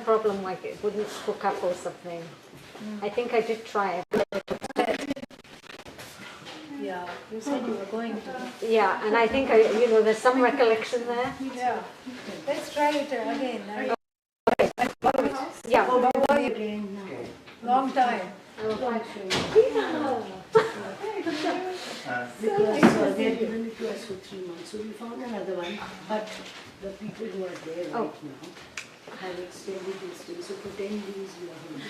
problem like it wouldn't cook up or something. I think I did try it. Yeah, you said you were going to. Yeah, and I think there's some recollection there. Yeah. Let's try it again. Yeah. Long time. Because they had given it to us for 3 months, so we found another one. But the people who are there right now have extended this stay. So for 10 days we are home.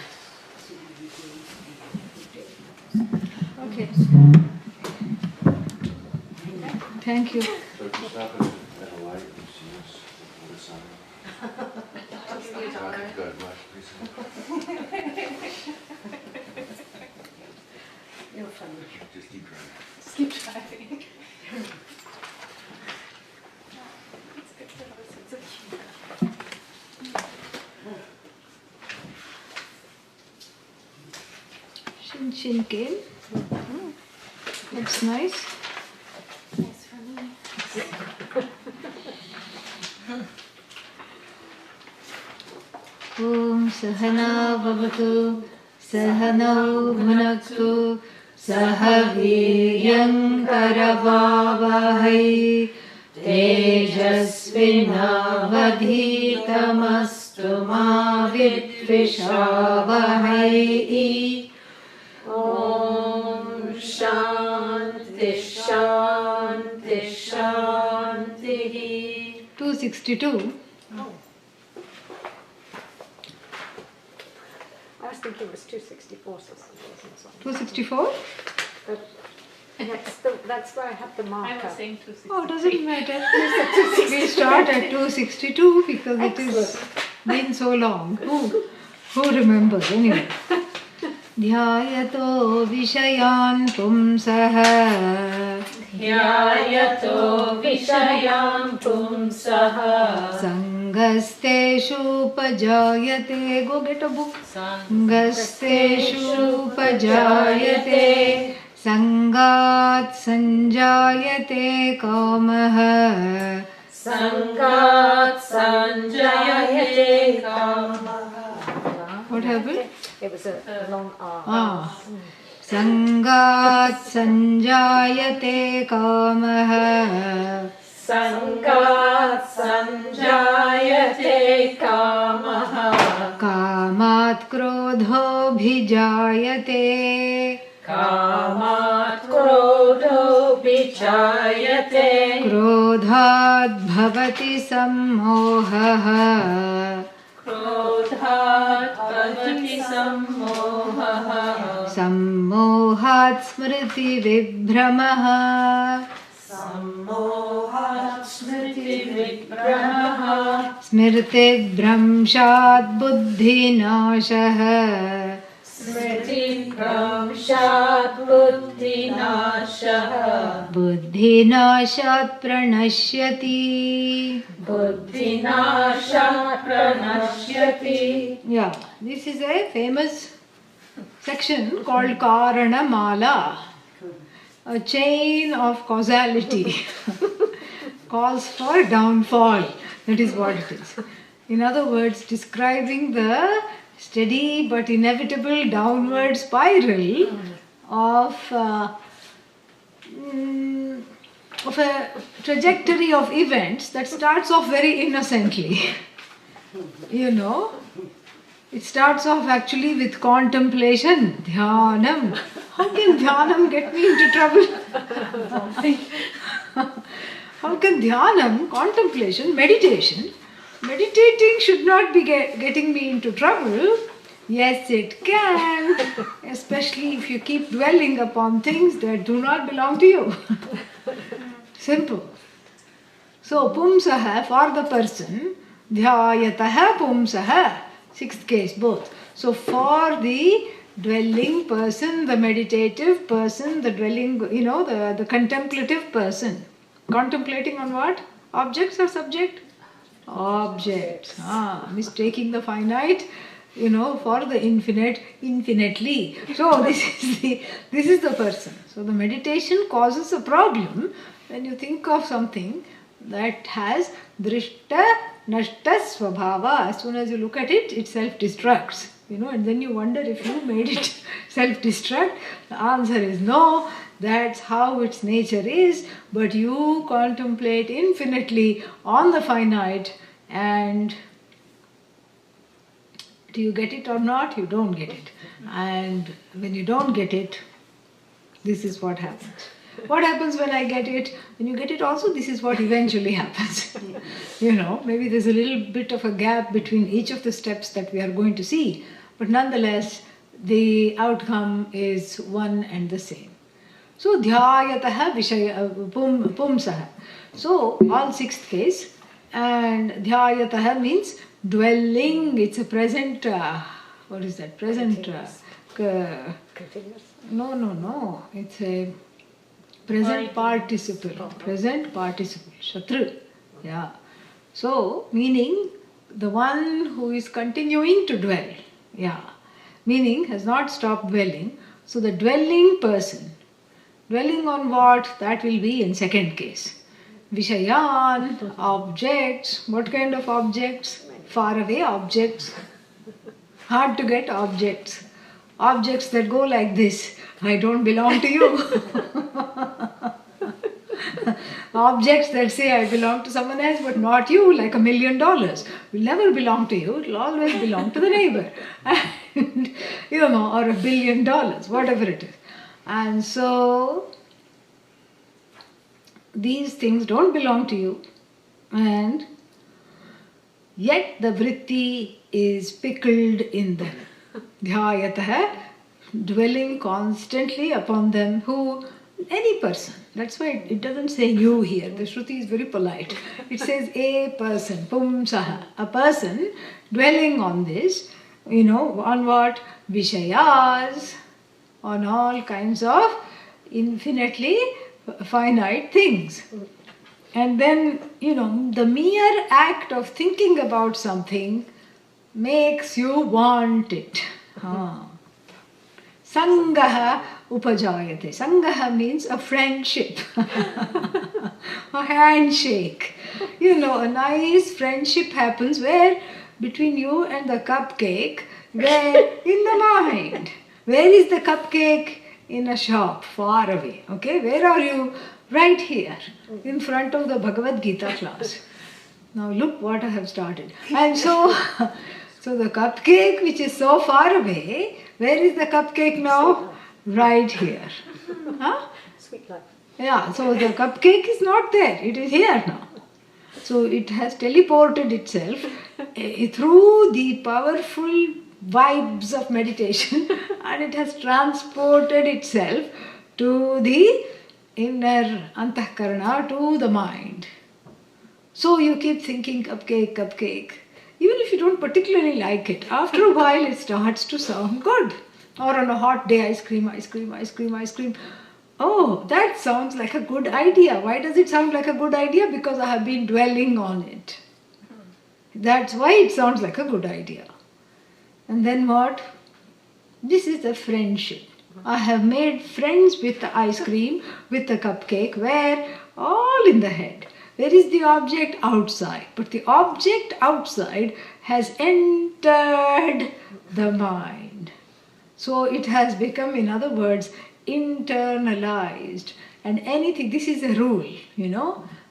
So we'll be going for 10 days. Okay. Thank you. So if you stop at a light and see us on the side. God bless, please. You're funny. Just keep trying. Keep trying. Shin Shin came. Looks nice. Nice for me. Om Sahana Bhavatu Sahanau Bhunaktu Sahaviryam Karavavahai Tejasvinavadhitamastu ma vidvishavahai. Om Shanti Shanti Shanti. 262. I was thinking it was 264 something. 264? But that's where I have the marker. I was saying 260. Oh, doesn't matter. We start at 262 because it is been so long. Who remembers anyway? Dhyayato vishayan pumsaha Dhyayato vishayam pumsaha Sangasteshu pajayate. Go get a book. Sangasteshu pajayate Sangat sanjayate kamaha. Sangat sanjayate kamaha. What happened? It was a long R. Sangat sanjayate kamaha. Sangat sanjayate kamaha. Kamat krodho bhijayate. Kamat krodho vichayate. Krodhat bhavati sammohaha. Krodhat bhavati sammohaha. Sammohat smriti vibhramaha. Sammohat smriti vibramaha. Smriti bhramshat buddhi nashaha. Smriti bhramshat buddhi nashaha. Buddhi nashat pranashyati. Buddhi nashat pranashyati. Yeah, this is a famous section called Karana Mala. A chain of causality calls for downfall. That is what it is. In other words, describing the steady but inevitable downward spiral of a trajectory of events that starts off very innocently. It starts off actually with contemplation, dhyanam. How can dhyanam get me into trouble? How can dhyanam, contemplation, meditation, meditating should not be getting me into trouble? Yes, it can, especially if you keep dwelling upon things that do not belong to you. Simple. So, pumsaha for the person, dhyayataha pumsaha, sixth case both. So, for the dwelling person, the meditative person, the dwelling, the contemplative person. Contemplating on what? Objects or subject? Objects. Mistaking the finite, for the infinite, infinitely. So this is the person. So the meditation causes a problem when you think of something that has drishta nashta svabhava. As soon as you look at it, it self-destructs. And then you wonder if you made it self-destruct. The answer is no. That's how its nature is. But you contemplate infinitely on the finite, and do you get it or not? You don't get it. And when you don't get it, this is what happens. What happens when I get it? When you get it also, this is what eventually happens. Maybe there's a little bit of a gap between each of the steps that we are going to see. But nonetheless, the outcome is one and the same. So, dhyayataha vishaya pumsaha. So, all sixth case. And dhyayataha means dwelling. It's a present, what is that? Present. Continuous. No. It's a present participle. Present participle. Shatru. Yeah. So, meaning the one who is continuing to dwell. Yeah. Meaning has not stopped dwelling. So, the dwelling person. Dwelling on what? That will be in second case. Vishayan, objects. What kind of objects? Far away objects. Hard to get objects. Objects that go like this. I don't belong to you. Objects that say I belong to someone else but not you, like $1 million. Will never belong to you. It will always belong to the neighbor. And, or $1 billion, whatever it is. And so, these things don't belong to you. And yet the vritti is pickled in them. Dhyayataha, dwelling constantly upon them. Who? Any person. That's why it doesn't say you here. The Shruti is very polite. It says a person, pumsaha. A person dwelling on this, on what? Vishayas, on all kinds of infinitely finite things. And then, the mere act of thinking about something makes you want it. Sangaha upajayate. Sangaha means a friendship, a handshake. A nice friendship happens where between you and the cupcake, where in the mind. Where is the cupcake? In a shop, far away. Okay, where are you? Right here, in front of the Bhagavad Gita class. Now look what I have started. And so the cupcake which is so far away, where is the cupcake now? Right here. Sweet life. Yeah, so the cupcake is not there. It is here now. So it has teleported itself through the powerful vibes of meditation and it has transported itself to the inner antahkarana, to the mind. So you keep thinking cupcake, cupcake. Even if you don't particularly like it, after a while it starts to sound good. Or on a hot day, ice cream, ice cream, ice cream, ice cream. Oh, that sounds like a good idea. Why does it sound like a good idea? Because I have been dwelling on it. That's why it sounds like a good idea. And then what? This is the friendship. I have made friends with the ice cream, with the cupcake, where? All in the head. Where is the object? Outside. But the object outside has entered the mind. So it has become, in other words, internalized. And anything, this is a rule,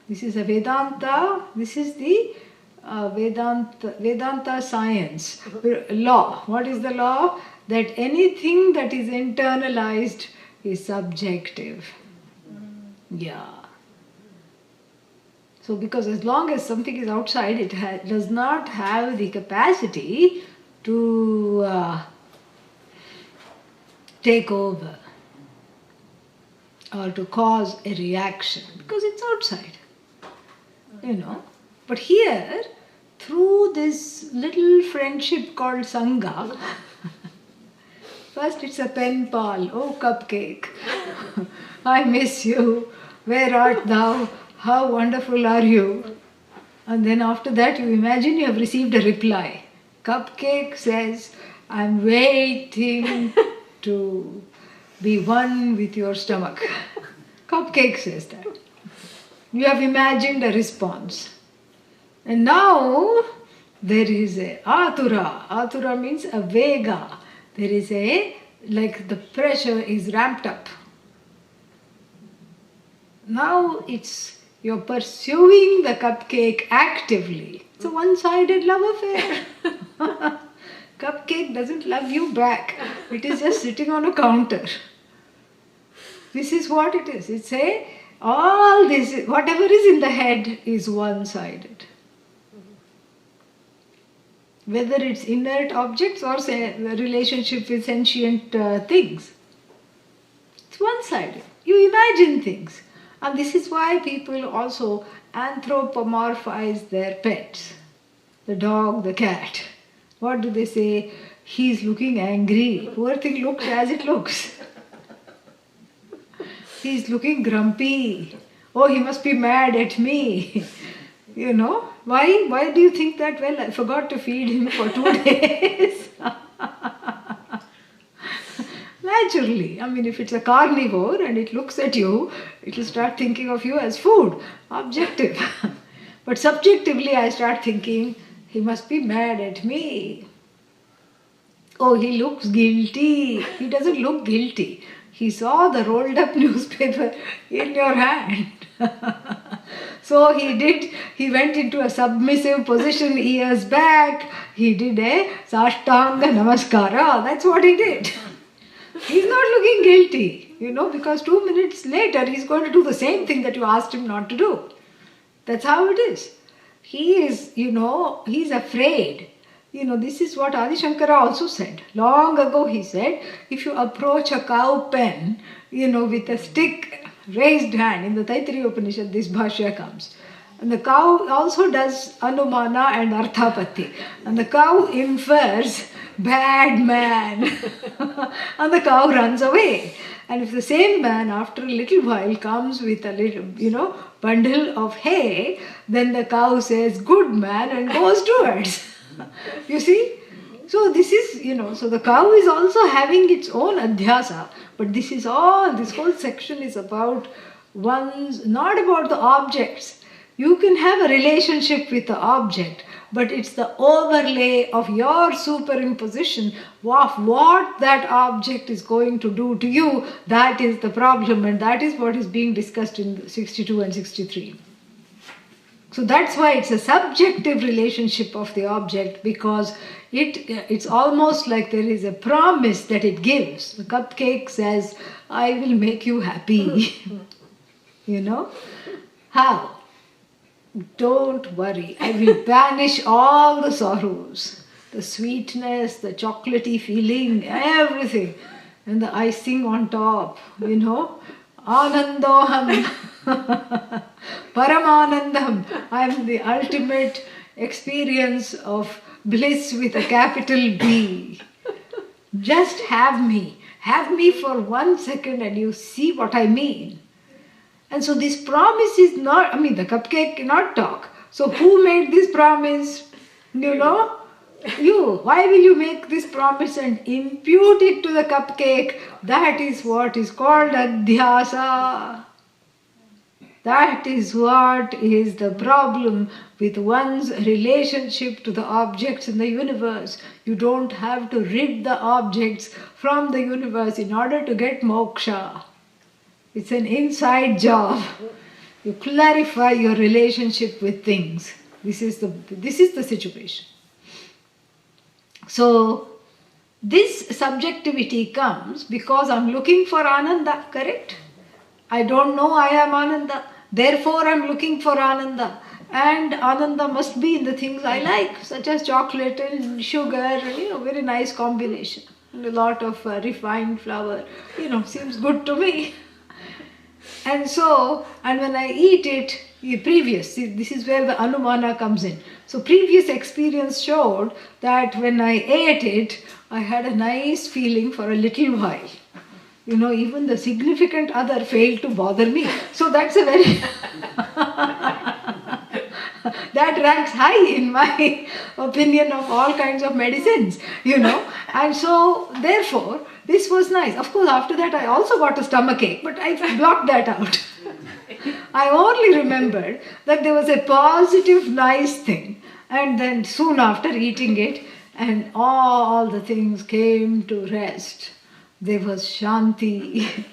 This is a Vedanta, this is the Vedanta science, law. What is the law? That anything that is internalized is subjective. Yeah. So because as long as something is outside, it does not have the capacity to take over or to cause a reaction because it's outside. But here, through this little friendship called Sangha, first it's a pen pal, oh cupcake, I miss you, where art thou, how wonderful are you? And then after that you imagine you have received a reply. Cupcake says, I'm waiting to be one with your stomach. Cupcake says that. You have imagined a response. And now there is a atura. Atura means a vega. There is a, like the pressure is ramped up. Now you're pursuing the cupcake actively. It's a one-sided love affair. Cupcake doesn't love you back. It is just sitting on a counter. This is what it is. It's all this, whatever is in the head is one-sided. Whether it's inert objects or relationship with sentient things. It's one-sided. You imagine things. And this is why people also anthropomorphize their pets. The dog, the cat. What do they say? He's looking angry. Poor thing looks as it looks. He's looking grumpy. Oh, he must be mad at me. You know, why do you think that? Well, I forgot to feed him for 2 days. Naturally, I mean, if it's a carnivore and it looks at you, it will start thinking of you as food, objective. But subjectively, I start thinking, he must be mad at me. Oh, he looks guilty. He doesn't look guilty. He saw the rolled up newspaper in your hand. So he went into a submissive position years back. He did a Sashtanga Namaskara. That's what he did. He's not looking guilty, because 2 minutes later he's going to do the same thing that you asked him not to do. That's how it is. He is, he's afraid. This is what Adi Shankara also said. Long ago he said, if you approach a cow pen, with a stick, raised hand, in the Taittiriya Upanishad this Bhashya comes. And the cow also does Anumana and Arthapatti. And the cow infers, bad man. And the cow runs away. And if the same man after a little while comes with a little, bundle of hay, then the cow says, good man, and goes towards. You see? So this is, so the cow is also having its own adhyasa. But this whole section is about not about the objects. You can have a relationship with the object, but it's the overlay of your superimposition of what that object is going to do to you. That is the problem, and that is what is being discussed in 62 and 63. So that's why it's a subjective relationship of the object, because it's almost like there is a promise that it gives. The cupcake says, I will make you happy. How? Don't worry, I will banish all the sorrows, the sweetness, the chocolatey feeling, everything, and the icing on top, Anandoham, Paramanandam. I am the ultimate experience of bliss with a capital B. Just have me for 1 second and you see what I mean. And so this promise is not, the cupcake cannot talk. So who made this promise? You. Why will you make this promise and impute it to the cupcake? That is what is called adhyasa. That is what is the problem with one's relationship to the objects in the universe. You don't have to rid the objects from the universe in order to get moksha. It's an inside job. You clarify your relationship with things. This is the situation. So, this subjectivity comes because I'm looking for Ananda, correct? I don't know I am Ananda. Therefore, I'm looking for Ananda. And Ananda must be in the things I like, such as chocolate and sugar, and, very nice combination. And a lot of refined flour, seems good to me. And when I eat it, this is where the Anumana comes in. So previous experience showed that when I ate it, I had a nice feeling for a little while. Even the significant other failed to bother me. So that's a very... that ranks high in my opinion of all kinds of medicines, And so, therefore, this was nice. Of course, after that I also got a stomachache, but I blocked that out. I only remembered that there was a positive, nice thing. And then soon after eating it, and all the things came to rest. There was Shanti.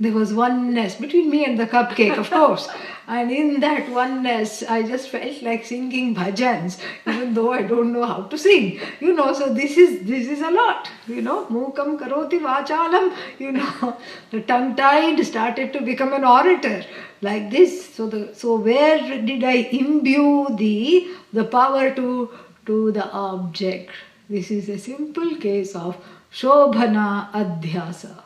There was oneness between me and the cupcake, of course. And in that oneness, I just felt like singing bhajans, even though I don't know how to sing. So this is a lot. Mukam karoti vachalam. The tongue-tied started to become an orator like this. So where did I imbue the power to the object? This is a simple case of Shobhana Adhyasa.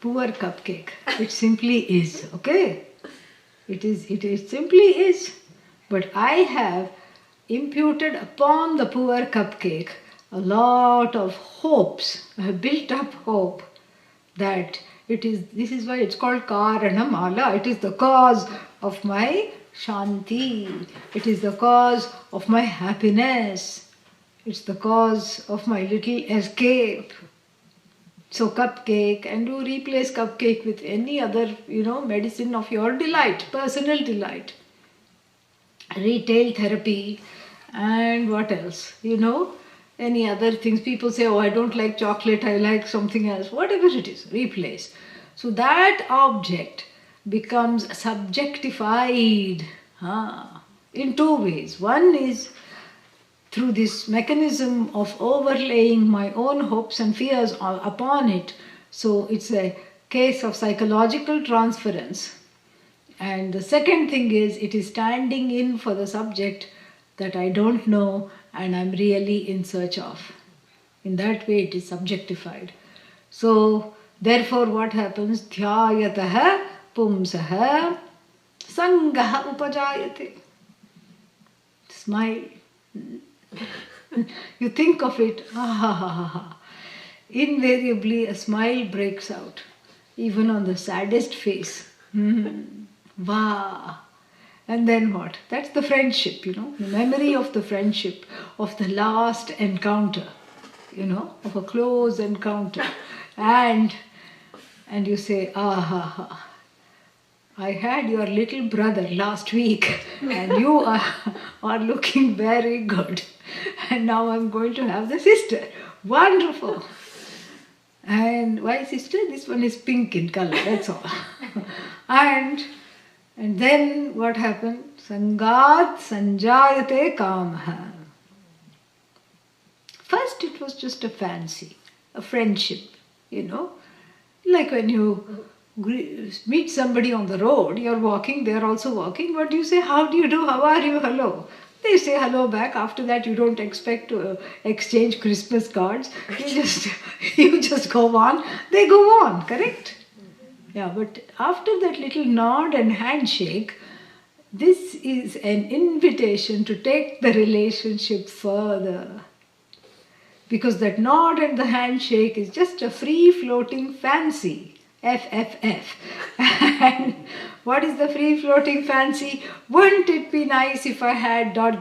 Poor cupcake. It simply is, okay? It simply is. But I have imputed upon the poor cupcake a lot of hopes. I have built up hope that this is why it's called Karanamala. It is the cause of my Shanti. It is the cause of my happiness. It's the cause of my little escape. So cupcake, and you replace cupcake with any other, medicine of your delight, personal delight. Retail therapy, and what else? Any other things. People say, oh, I don't like chocolate, I like something else. Whatever it is, replace. So that object becomes subjectified in two ways. One is through this mechanism of overlaying my own hopes and fears upon it. So it's a case of psychological transference. And the second thing is, it is standing in for the subject that I don't know and I'm really in search of. In that way it is subjectified. So therefore what happens? Dhyayataha pumsaha sangaha upajayate. Smile. You think of it, invariably a smile breaks out, even on the saddest face. Wow. And then what? That's the friendship, the memory of the friendship, of the last encounter, of a close encounter. And you say, I had your little brother last week and you are looking very good. And now I'm going to have the sister. Wonderful. And why sister? This one is pink in color, that's all. And then what happened? Sangat sanjayate kamha. First it was just a fancy, a friendship, like when you meet somebody on the road, you're walking, they're also walking, but you say, how do you do, how are you, hello. They say hello back. After that you don't expect to exchange Christmas cards. You just go on, they go on, correct? Yeah, but after that little nod and handshake, this is an invitation to take the relationship further. Because that nod and the handshake is just a free-floating fancy. FFF. And what is the free-floating fancy? Wouldn't it be nice if I had ... Nothing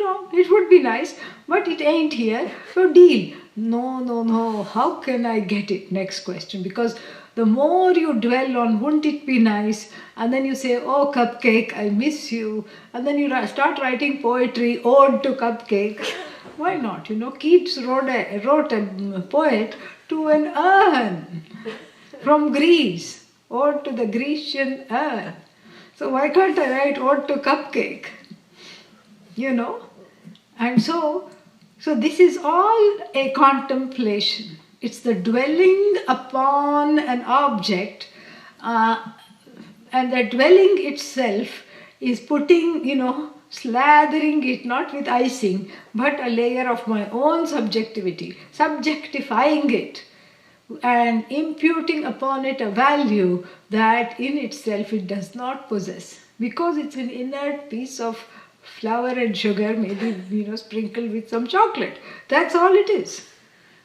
wrong. It would be nice, but it ain't here. So deal. No. How can I get it? Next question. Because the more you dwell on wouldn't it be nice, and then you say, oh cupcake, I miss you, and then you start writing poetry, ode to cupcake. Why not? Keats wrote a poet to an urn from Greece, ode to the Grecian urn. So why can't I write ode to cupcake? And so this is all a contemplation. It's the dwelling upon an object, and the dwelling itself is putting, slathering it not with icing, but a layer of my own subjectivity, subjectifying it and imputing upon it a value that in itself it does not possess, because it's an inert piece of flour and sugar, maybe sprinkled with some chocolate. That's all it is.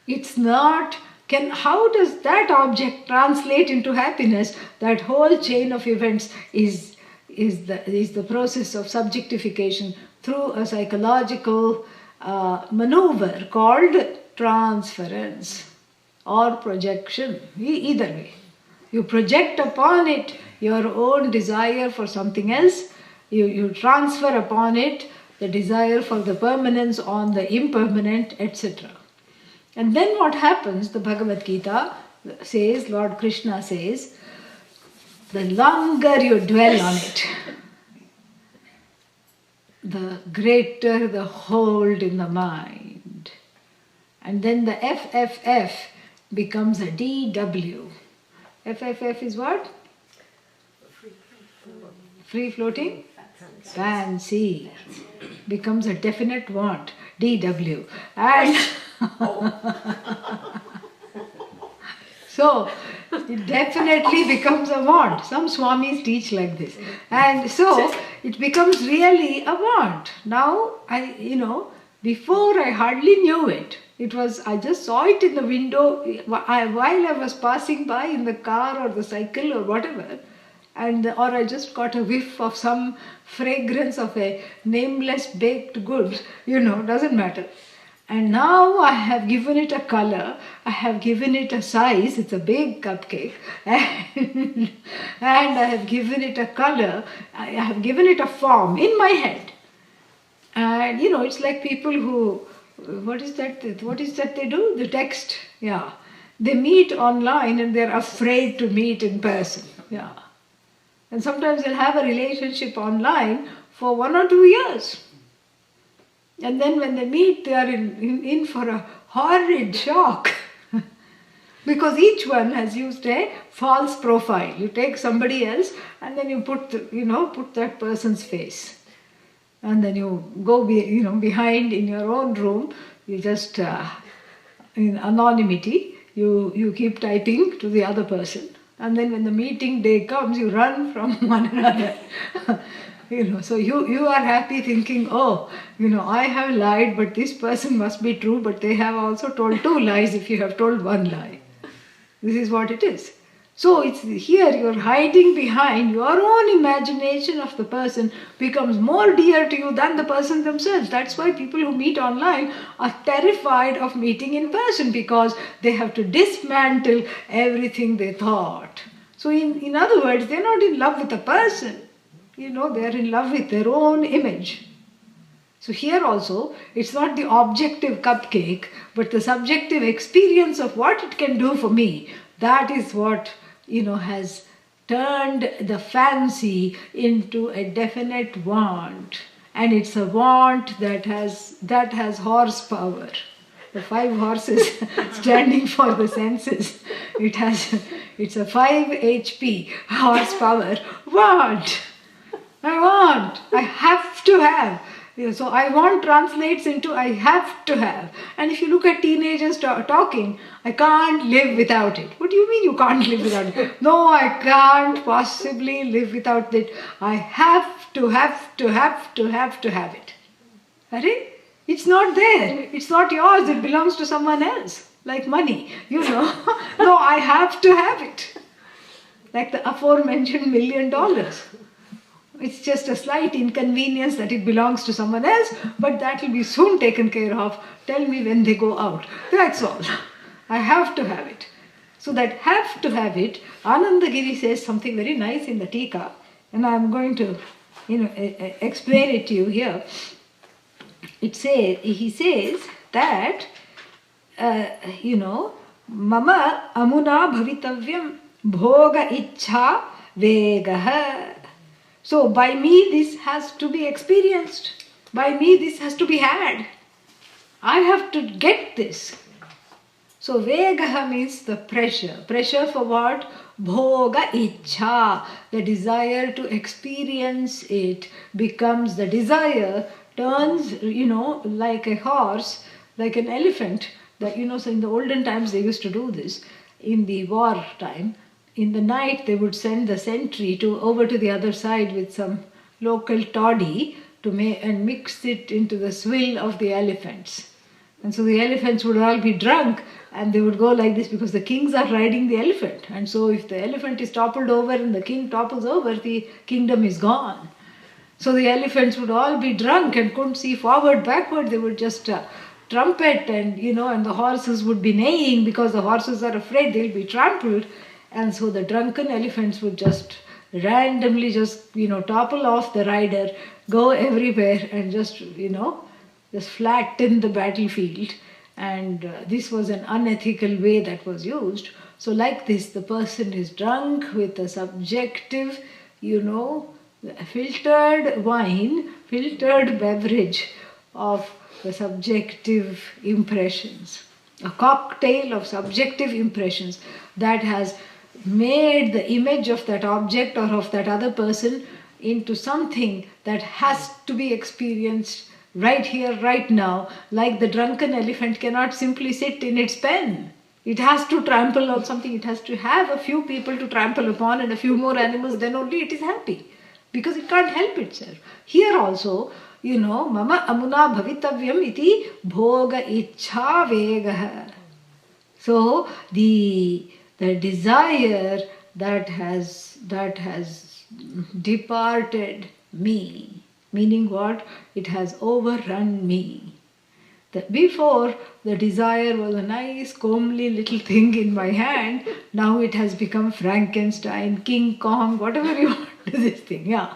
It's not. How does that object translate into happiness? That whole chain of events is the process of subjectification through a psychological maneuver called transference or projection. Either way, You project upon it your own desire for something else. You transfer upon it the desire for the permanence on the impermanent, etc. And then what happens, the Bhagavad Gita says, Lord Krishna says, the longer you dwell on it, the greater the hold in the mind. And then the FFF becomes a DW. FFF is what? Free floating? Fancy. Becomes a definite want. DW. And so it definitely becomes a want. Some Swamis teach like this. And so it becomes really a want. Now, before I hardly knew it. I just saw it in the window while I was passing by in the car or the cycle or whatever. Or I just got a whiff of some fragrance of a nameless baked goods, doesn't matter. And now I have given it a color, I have given it a size, it's a big cupcake, and I have given it a color, I have given it a form in my head. And it's like people who, what is that they do? The text, yeah. They meet online and they're afraid to meet in person, yeah. And sometimes they'll have a relationship online for 1 or 2 years. And then when they meet, they are in for a horrid shock. Because each one has used a false profile. You take somebody else and then you put that person's face. And then you go behind in your own room, you just, in anonymity, you keep typing to the other person. And then when the meeting day comes, you run from one another. So you are happy thinking, I have lied, but this person must be true, but they have also told 2 lies if you have told 1 lie. This is what it is. So it's here you're hiding behind your own imagination of the person becomes more dear to you than the person themselves. That's why people who meet online are terrified of meeting in person because they have to dismantle everything they thought. So in other words, they're not in love with a person. They're in love with their own image. So here also, it's not the objective cupcake, but the subjective experience of what it can do for me. That is what has turned the fancy into a definite want. And it's a want that has horsepower. The 5 horses standing for the senses. It's a 5 HP horsepower want. I have to have. So I want translates into I have to have. And if you look at teenagers talking, I can't live without it. What do you mean you can't live without it? No, I can't possibly live without it. I have to have it. Right? It's not there. It's not yours. It belongs to someone else. Like money. No, I have to have it. Like the aforementioned $1 million. It's just a slight inconvenience that it belongs to someone else, but that will be soon taken care of. Tell me when they go out. That's all. I have to have it. So that have to have it, Anandagiri says something very nice in the Tika, and I'm going to, explain it to you here. He says that, Mama amuna bhavitavyam bhoga ichha vegaha. So by me this has to be experienced. By me this has to be had. I have to get this. So vegaha means the pressure. Pressure for what? Bhoga ichha. The desire to experience it becomes the desire, turns, like a horse, like an elephant. So in the olden times they used to do this. In the war time, in the night they would send the sentry over to the other side with some local toddy and mix it into the swill of the elephants. And so the elephants would all be drunk and they would go like this because the kings are riding the elephant. And so if the elephant is toppled over and the king topples over, the kingdom is gone. So the elephants would all be drunk and couldn't see forward, backward. They would just trumpet and the horses would be neighing because the horses are afraid they'll be trampled. And so the drunken elephants would just randomly topple off the rider, go everywhere and just flatten the battlefield. And this was an unethical way that was used. So like this, the person is drunk with a subjective, filtered wine, filtered beverage of the subjective impressions. A cocktail of subjective impressions that has made the image of that object or of that other person into something that has to be experienced right here, right now. Like the drunken elephant cannot simply sit in its pen. It has to trample on something. It has to have a few people to trample upon and a few more animals, then only it is happy. Because it can't help itself. Here also, mama amuna bhavitavyam iti bhoga ichha vegah. So the desire that has departed me, meaning what? It has overrun me. Before, the desire was a nice, comely little thing in my hand. Now it has become Frankenstein, King Kong, whatever you want to this thing. Yeah.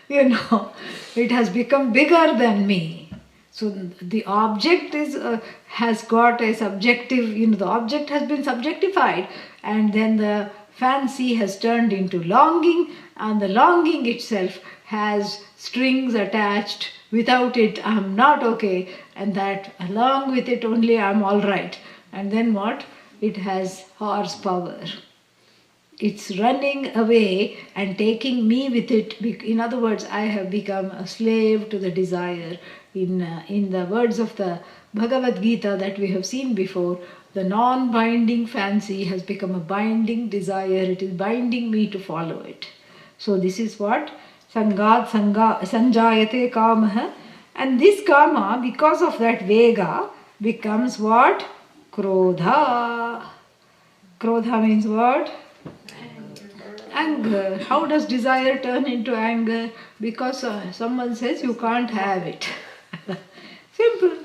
It has become bigger than me. So the object has got a subjective, the object has been subjectified, and then the fancy has turned into longing, and the longing itself has strings attached. Without it, I am not okay, and that along with it only I am all right. And then what? It has horsepower. It's running away and taking me with it. In other words, I have become a slave to the desire. In the words of the Bhagavad Gita that we have seen before, the non-binding fancy has become a binding desire. It is binding me to follow it. So this is what? Sangat sanjayate kamaha. And this kama, because of that vega, becomes what? Krodha. Krodha means what? Anger. How does desire turn into anger? Because someone says you can't have it. Simple.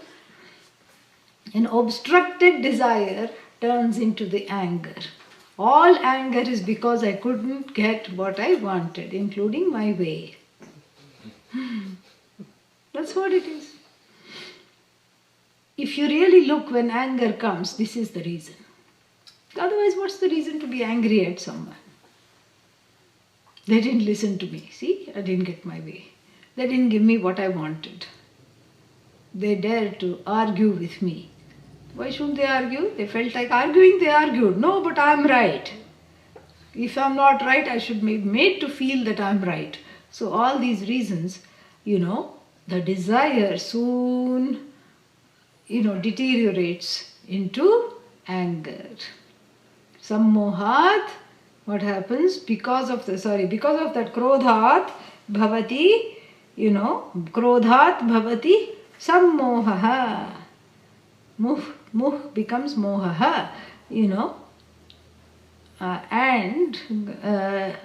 An obstructed desire turns into the anger. All anger is because I couldn't get what I wanted, including my way. That's what it is. If you really look when anger comes, this is the reason. Otherwise, what's the reason to be angry at someone? They didn't listen to me. See, I didn't get my way. They didn't give me what I wanted. They dared to argue with me. Why shouldn't they argue? They felt like arguing, they argued. No, but I'm right. If I'm not right, I should be made to feel that I'm right. So all these reasons, the desire soon, deteriorates into anger. Sammohat, what happens? Because of that krodhat bhavati, krodhat bhavati sammohaha. Muh becomes mohaha, and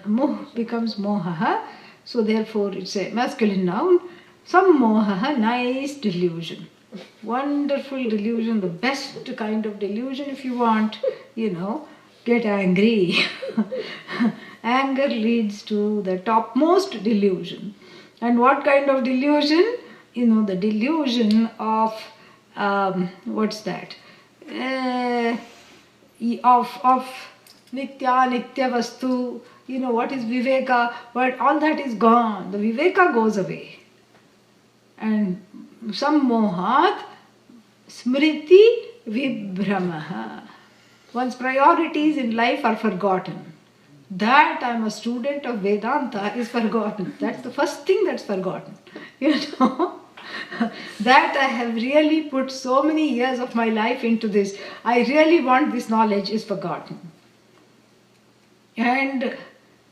muh becomes mohaha. So therefore it's a masculine noun. Sammohaha, nice delusion. Wonderful delusion, the best kind of delusion if you want, get angry. Anger leads to the topmost delusion. And what kind of delusion? The delusion of what's that? Of nitya vastu. What is viveka? But all that is gone. The viveka goes away. And sammohat smriti vibhramaha. One's priorities in life are forgotten. That I'm a student of Vedanta is forgotten. That's the first thing that's forgotten. That I have really put so many years of my life into this. I really want this knowledge is forgotten. And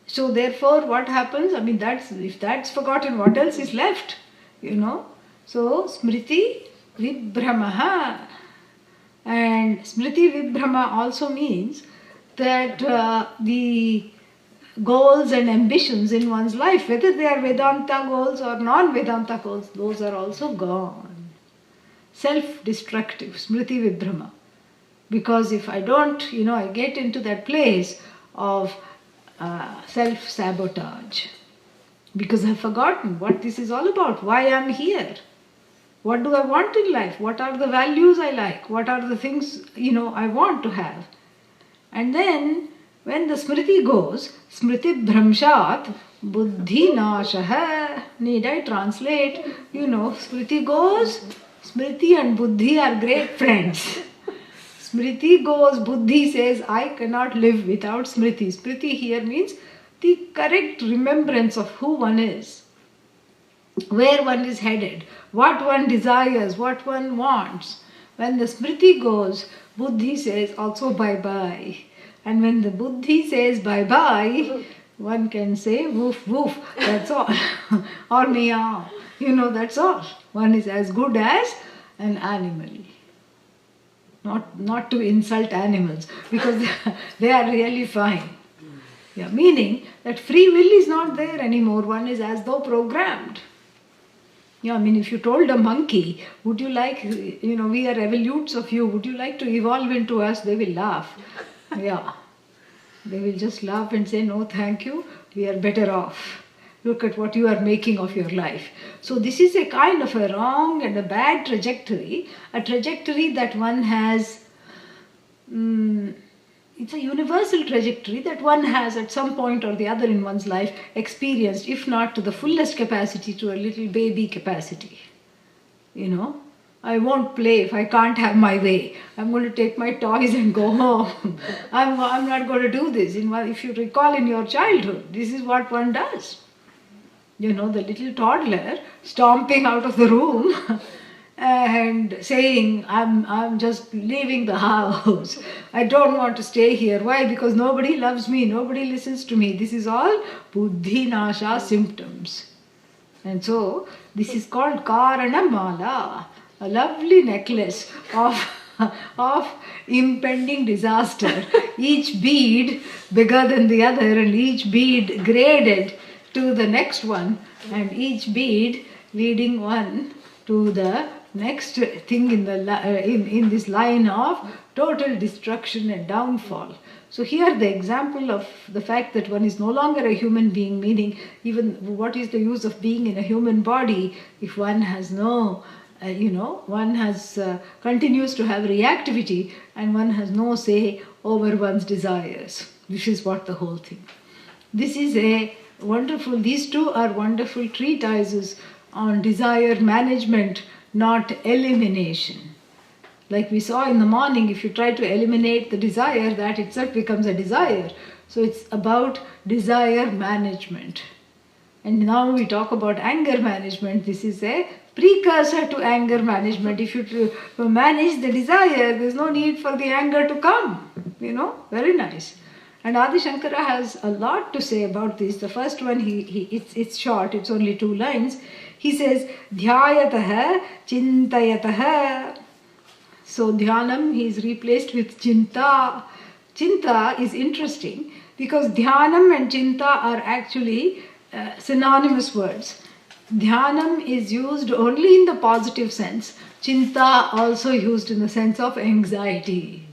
so therefore what happens? If that's forgotten, what else is left? So smriti vibhramaha. And smriti vibhrama also means that the goals and ambitions in one's life, whether they are Vedanta goals or non-Vedanta goals, those are also gone. Self-destructive, smriti vibhrama. Because if I don't, I get into that place of self-sabotage. Because I've forgotten what this is all about, why I'm here. What do I want in life? What are the values I like? What are the things, I want to have? And then, when the smriti goes, smriti bhramshat buddhi nashaha. Need I translate? Smriti goes, smriti and buddhi are great friends. Smriti goes, buddhi says, I cannot live without smriti. Smriti here means the correct remembrance of who one is, where one is headed, what one desires, what one wants. When the smriti goes, buddhi says also bye-bye. And when the buddhi says bye-bye, one can say woof woof, that's all. Or meow, that's all. One is as good as an animal. Not to insult animals, because they are really fine. Yeah, meaning that free will is not there anymore. One is as though programmed. If you told a monkey, would you like, we are evolutes of you, would you like to evolve into us? They will laugh. Yeah. They will just laugh and say, no, thank you, we are better off. Look at what you are making of your life. So this is a kind of a wrong and a bad trajectory, a trajectory that one has, it's a universal trajectory that one has at some point or the other in one's life experienced, if not to the fullest capacity, to a little baby capacity. I won't play if I can't have my way. I'm going to take my toys and go home. I'm not going to do this. If you recall in your childhood, this is what one does. The little toddler stomping out of the room and saying, I'm just leaving the house. I don't want to stay here. Why? Because nobody loves me, nobody listens to me. This is all buddhi nasha symptoms. And so, this is called Karana Mala, a lovely necklace of impending disaster. Each bead bigger than the other, and each bead graded to the next one, and each bead leading one to the next thing in this line of total destruction and downfall. So here the example of the fact that one is no longer a human being, meaning even what is the use of being in a human body if one has no, one has continues to have reactivity and one has no say over one's desires. This is what the whole thing. This is these two are wonderful treatises on desire management, not elimination. Like we saw in the morning, if you try to eliminate the desire, that itself becomes a desire. So it's about desire management. And now we talk about anger management. This is a precursor to anger management. If you manage the desire, there's no need for the anger to come. Very nice. And Adi Shankara has a lot to say about this. The first one, it's short, it's only 2 lines. He says, Dhyayataha Chintayataha. So dhyanam, he is replaced with chinta. Chinta is interesting because dhyanam and chinta are actually synonymous words. Dhyanam is used only in the positive sense. Chinta also used in the sense of anxiety.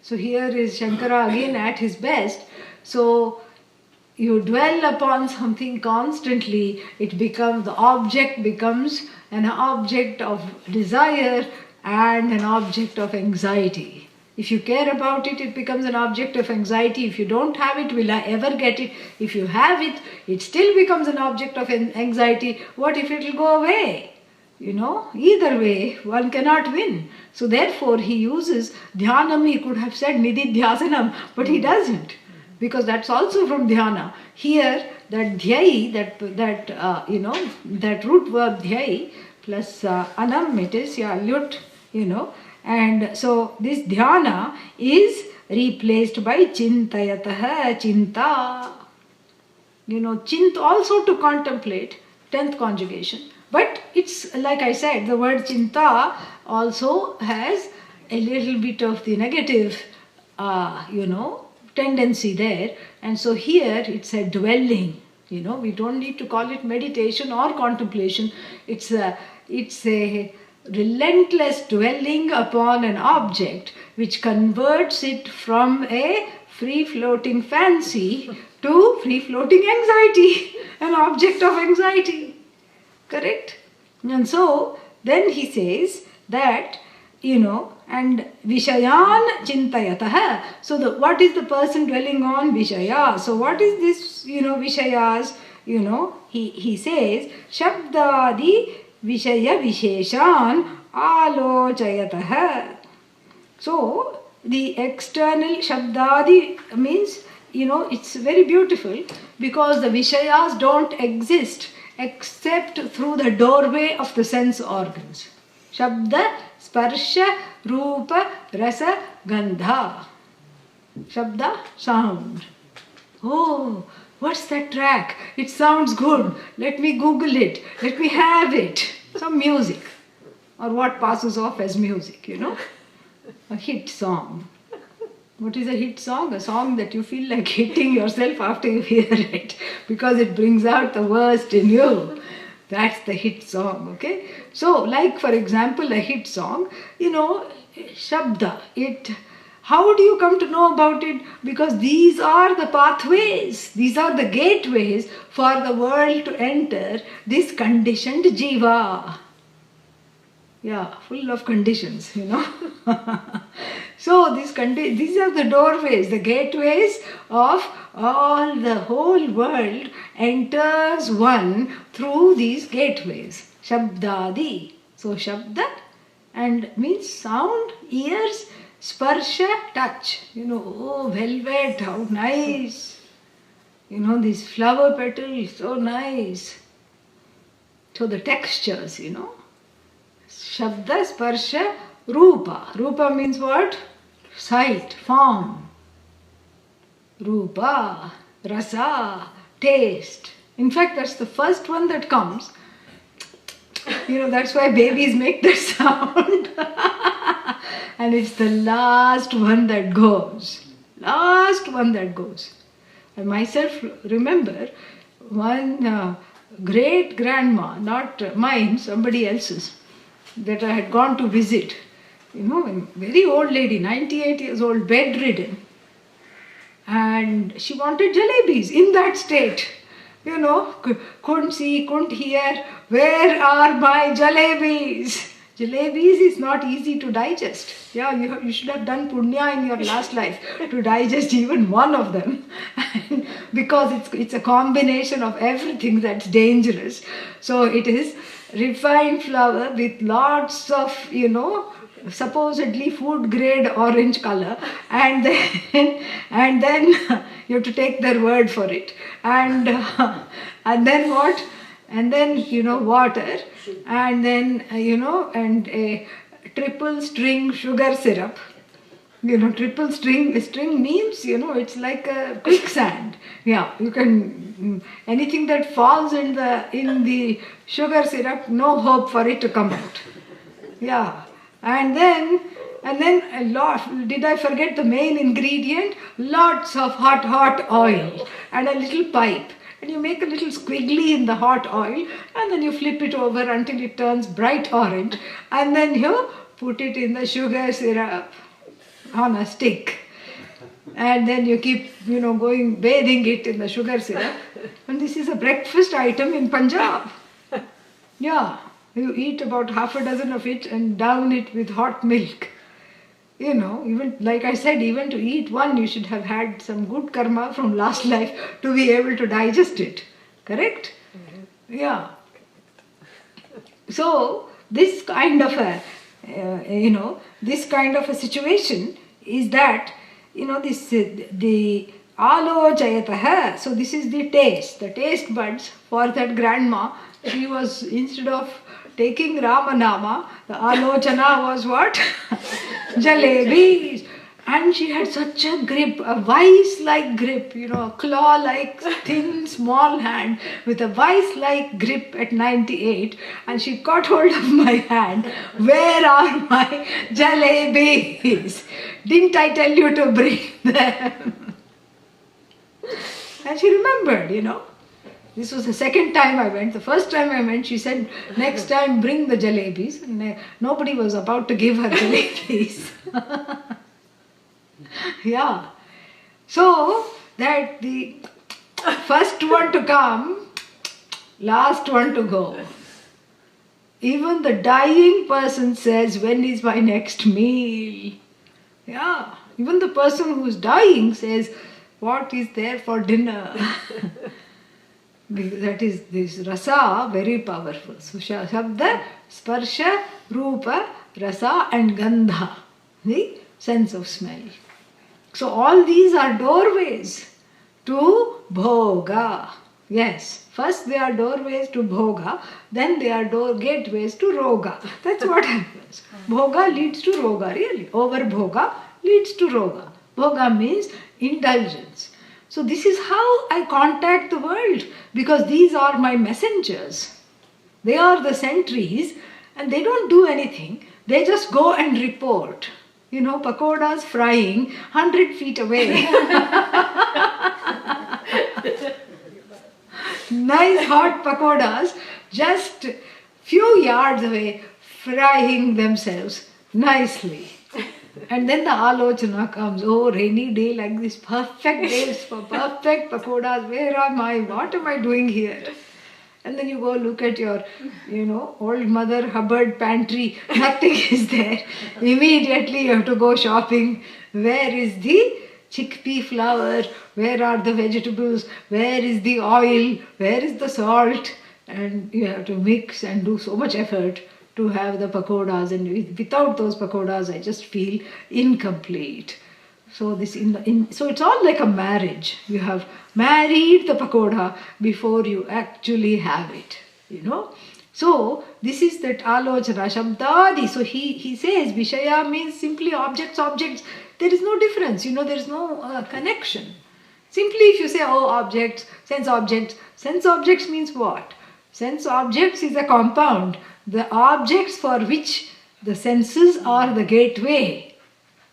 So here is Shankara again at his best. So you dwell upon something constantly, the object becomes an object of desire and an object of anxiety. If you care about it, it becomes an object of anxiety. If you don't have it, will I ever get it? If you have it, it still becomes an object of anxiety. What if it will go away? Either way, one cannot win. So therefore, he uses dhyanam. He could have said nididhyasanam, but he doesn't, because that's also from dhyana. Here, that dhyai, that root verb dhyai plus anam, it is lut, and so this dhyana is replaced by chintayataha, chinta. Chint also to contemplate, 10th conjugation. But it's, like I said, the word chinta also has a little bit of the negative, tendency there. And so here it's a dwelling. We don't need to call it meditation or contemplation. It's a relentless dwelling upon an object which converts it from a free-floating fancy to free-floating anxiety, an object of anxiety. Correct? And so, then he says that, and Vishayan Chintayatah. So, what is the person dwelling on? Vishaya. So, what is this, Vishayas? He says, Shabdadi Vishaya Visheshan Alochayatah. So, the external Shabdadi means, it's very beautiful because the Vishayas don't exist except through the doorway of the sense organs. Shabda, Sparsha, Rupa, Rasa, Gandha. Shabda, sound. Oh, what's that track? It sounds good. Let me Google it. Let me have it. Some music. Or what passes off as music, A hit song. What is a hit song? A song that you feel like hitting yourself after you hear it because it brings out the worst in you. That's the hit song, okay? So, like for example, a hit song, Shabda, how do you come to know about it? Because these are the pathways, these are the gateways for the world to enter this conditioned jiva. Yeah, full of conditions, So these are the doorways, the gateways of all the whole world enters one through these gateways. Shabdadi. So Shabda and means sound, ears, sparsha, touch. Oh velvet, how nice. These flower petals, so nice. So the textures, Shabda, sparsha, rupa. Rupa means what? Sight, form. Rupa, rasa, taste. In fact, that's the first one that comes. That's why babies make that sound. And it's the last one that goes. Last one that goes. I myself remember one great grandma, not mine, somebody else's, that I had gone to visit. A very old lady, 98 years old, bedridden. And she wanted jalebis in that state. Couldn't see, couldn't hear. Where are my jalebis? Jalebis is not easy to digest. Yeah, you should have done punya in your last life to digest even one of them. Because it's a combination of everything that's dangerous. So it is refined flour with lots of, supposedly food grade orange color, and then you have to take their word for it, and then what, and then water, and then and a triple string sugar syrup. Triple string means it's like a quicksand. Yeah, you can anything that falls in the sugar syrup, no hope for it to come out. Yeah. And then a lot, did I forget the main ingredient? Lots of hot oil and a little pipe. And you make a little squiggly in the hot oil and then you flip it over until it turns bright orange. And then you put it in the sugar syrup on a stick. And then you keep, going bathing it in the sugar syrup. And this is a breakfast item in Punjab. Yeah. You eat about half a dozen of it and down it with hot milk. Even like I said, even to eat one, you should have had some good karma from last life to be able to digest it. Correct? Mm-hmm. Yeah. So this kind of a, this kind of a situation is that, the alochayatah. So this is the taste buds for that grandma. She was, instead of taking Ramanama, the alochana was what? Jalebis. And she had such a grip, a vice-like grip, a claw-like thin small hand with a vice-like grip at 98. And she caught hold of my hand. Where are my jalebis? Didn't I tell you to bring them? And she remembered, This was the second time I went. The first time I went, she said, next time bring the jalebis. And nobody was about to give her jalebis. Yeah. So that the first one to come, last one to go. Even the dying person says, when is my next meal? Yeah, even the person who's dying says, what is there for dinner? That is this rasa, very powerful. So shabda, sparsha, rupa, rasa and gandha, the sense of smell. So all these are doorways to bhoga. Yes, first they are doorways to bhoga, then they are gateways to roga. That's what happens. Bhoga leads to roga, really. Over bhoga leads to roga. Bhoga means indulgence. So this is how I contact the world, because these are my messengers. They are the sentries and they don't do anything. They just go and report. Pakodas frying 100 feet away. Nice hot pakodas just few yards away, frying themselves nicely. And then the alochana comes, oh, rainy day like this, perfect days for perfect pakodas. Where am I? What am I doing here? And then you go look at your, old Mother Hubbard pantry. Nothing is there. Immediately you have to go shopping. Where is the chickpea flour? Where are the vegetables? Where is the oil? Where is the salt? And you have to mix and do so much effort to have the pakodas. And without those pakodas, I just feel incomplete. So so it's all like a marriage. You have married the pakoda before you actually have it, So this is that alochana, shabdadi. So he says Vishaya means simply objects. There is no difference, there is no connection. Simply if you say, oh, objects, sense objects means what? Sense objects is a compound. The objects for which the senses are the gateway.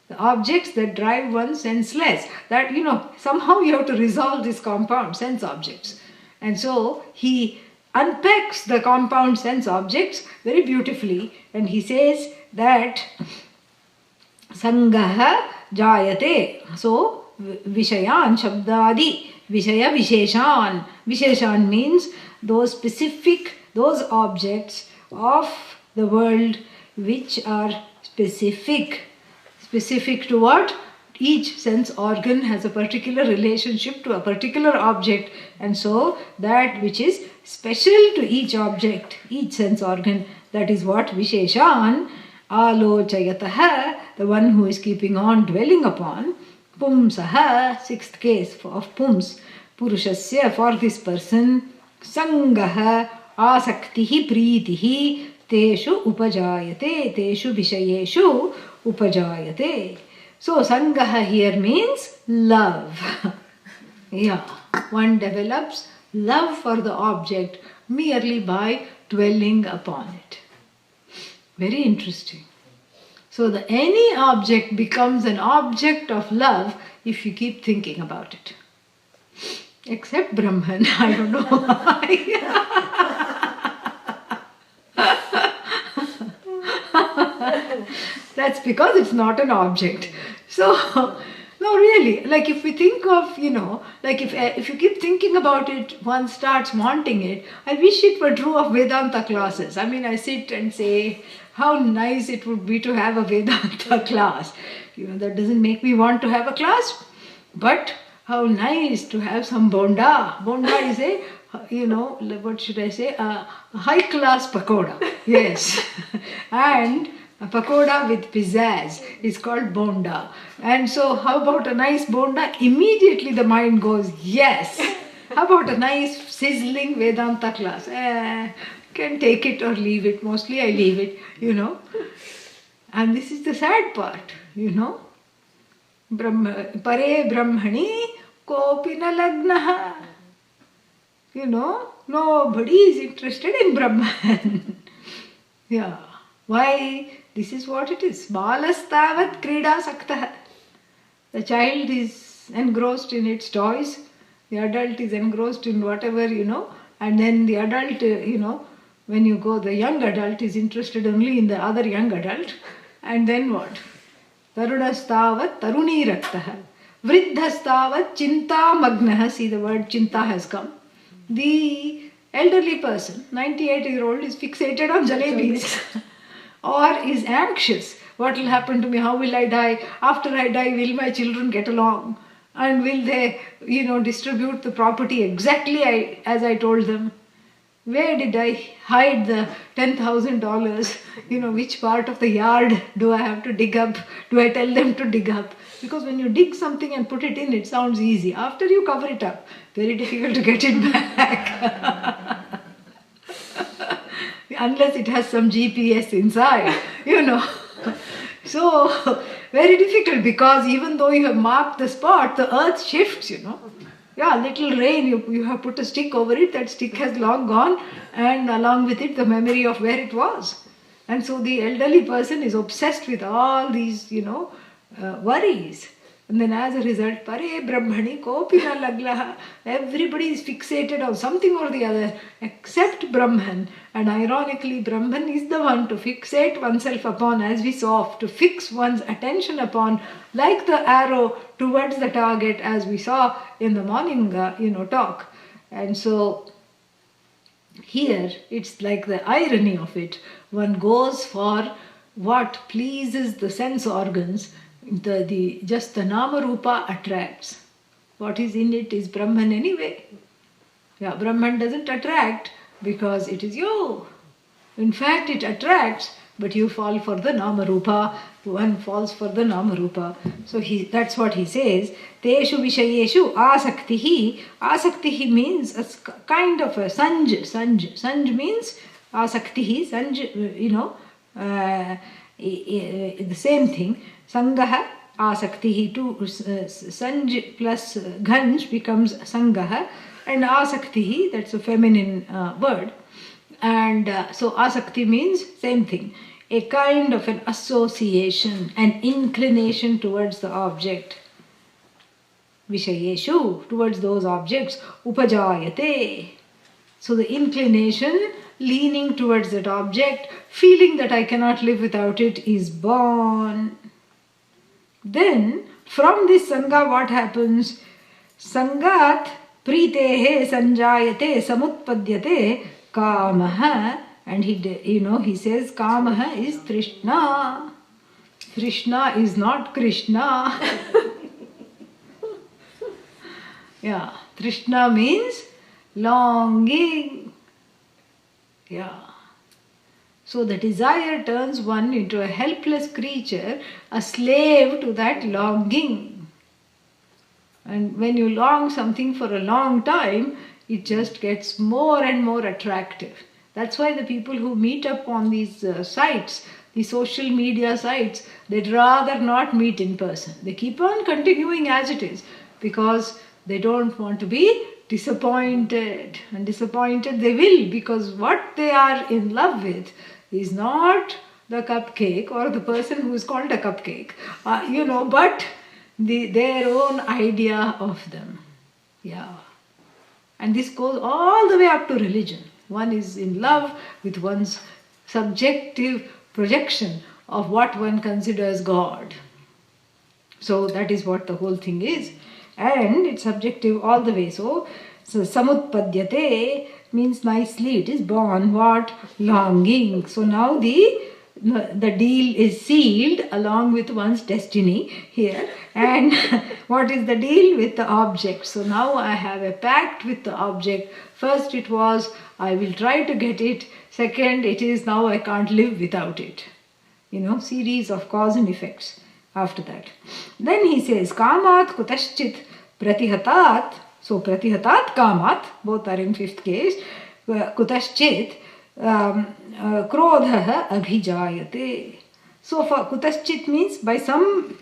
The objects that drive one senseless. That, somehow you have to resolve this compound, sense objects. And so he unpacks the compound sense objects very beautifully. And he says that sangaha jayate. So, vishayan shabdadi. Vishaya visheshan. Visheshan means those objects of the world which are specific. Specific to what? Each sense organ has a particular relationship to a particular object, and so that which is special to each object, each sense organ, that is what Visheshan alochayataha, the one who is keeping on dwelling upon, pumsaha, sixth case of pums, purushasya, for this person, sangaha, asaktihi, pritihi, teshu upajayate, teshu vishayeshu upajayate. So sangaha here means love. Yeah, one develops love for the object merely by dwelling upon it. Very interesting. So any object becomes an object of love if you keep thinking about it. Except Brahman, I don't know why. That's because it's not an object. So, no, really, like if we think of, like if you keep thinking about it, one starts wanting it. I wish it were true of Vedanta classes. I mean, I sit and say, how nice it would be to have a Vedanta class. That doesn't make me want to have a class, but how nice to have some bonda. Bonda is a, what should I say, a high class pakoda. Yes. And a pakoda with pizzazz is called bonda. And so how about a nice bonda? Immediately the mind goes, yes. How about a nice sizzling Vedanta class? Can take it or leave it. Mostly I leave it, And this is the sad part, Pare Brahmani kopina lagnaha. Nobody is interested in Brahman. Yeah. Why? This is what it is. Balastavat krida saktah. The child is engrossed in its toys. The adult is engrossed in whatever, And then the adult, when you go, the young adult is interested only in the other young adult. And then what? Tarunastavat taruni raktah. Vriddhastavat chinta magnaha. See, the word chinta has come. The elderly person, 98-year-old, is fixated on jalebis or is anxious. What will happen to me? How will I die? After I die, will my children get along? And will they, distribute the property exactly as I told them? Where did I hide the $10,000? Which part of the yard do I have to dig up? Do I tell them to dig up? Because when you dig something and put it in, it sounds easy. After you cover it up, very difficult to get it back. Unless it has some GPS inside, So, very difficult, because even though you have marked the spot, the earth shifts, Yeah, little rain, you have put a stick over it, that stick has long gone, and along with it the memory of where it was. And so the elderly person is obsessed with all these, worries. And then as a result, Pare Brahmani Kopi na laglaha. Everybody is fixated on something or the other except Brahman. And ironically, Brahman is the one to fixate oneself upon, as we saw, to fix one's attention upon, like the arrow towards the target, as we saw in the morning, talk. And so here it's like the irony of it. One goes for what pleases the sense organs. Just the Nama Rupa attracts. What is in it is Brahman anyway. Yeah, Brahman doesn't attract because it is you. In fact, it attracts, but you fall for the Nama Rupa. One falls for the Nama Rupa. So that's what he says. Teshu Vishayeshu Asaktihi. Asaktihi means a kind of a sanj. Sanj means Asaktihi. Sanj, the same thing. Sangaha asaktihi, to sanj plus ghanj becomes sangaha, and asaktihi, that's a feminine word. And so asakti means same thing, a kind of an association, an inclination towards the object. Vishayeshu, towards those objects, upajayate. So the inclination, leaning towards that object, feeling that I cannot live without it, is born. Then, from this Sangha, what happens? Sangat pritehe sanjayate samutpadyate kamaha. And he says kamaha is Trishna. Trishna is not Krishna. Yeah, Trishna means longing. Yeah. So the desire turns one into a helpless creature, a slave to that longing. And when you long something for a long time, it just gets more and more attractive. That's why the people who meet up on these sites, the social media sites, they'd rather not meet in person. They keep on continuing as it is because they don't want to be disappointed. And disappointed they will, because what they are in love with is not the cupcake or the person who is called a cupcake, but their own idea of them. Yeah. And this goes all the way up to religion. One is in love with one's subjective projection of what one considers God. So that is what the whole thing is. And it's subjective all the way. So samutpadyate means nicely, it is born what? Longing. So now the deal is sealed along with one's destiny here. And what is the deal? With the object. So now I have a pact with the object. First it was, I will try to get it. Second, it is now I can't live without it. Series of cause and effects after that. Then he says, kamat kutaschit pratihatat. So pratihatat kamat, both are in fifth case. Kutaschit krodha abhijayate. So for kutaschit means by some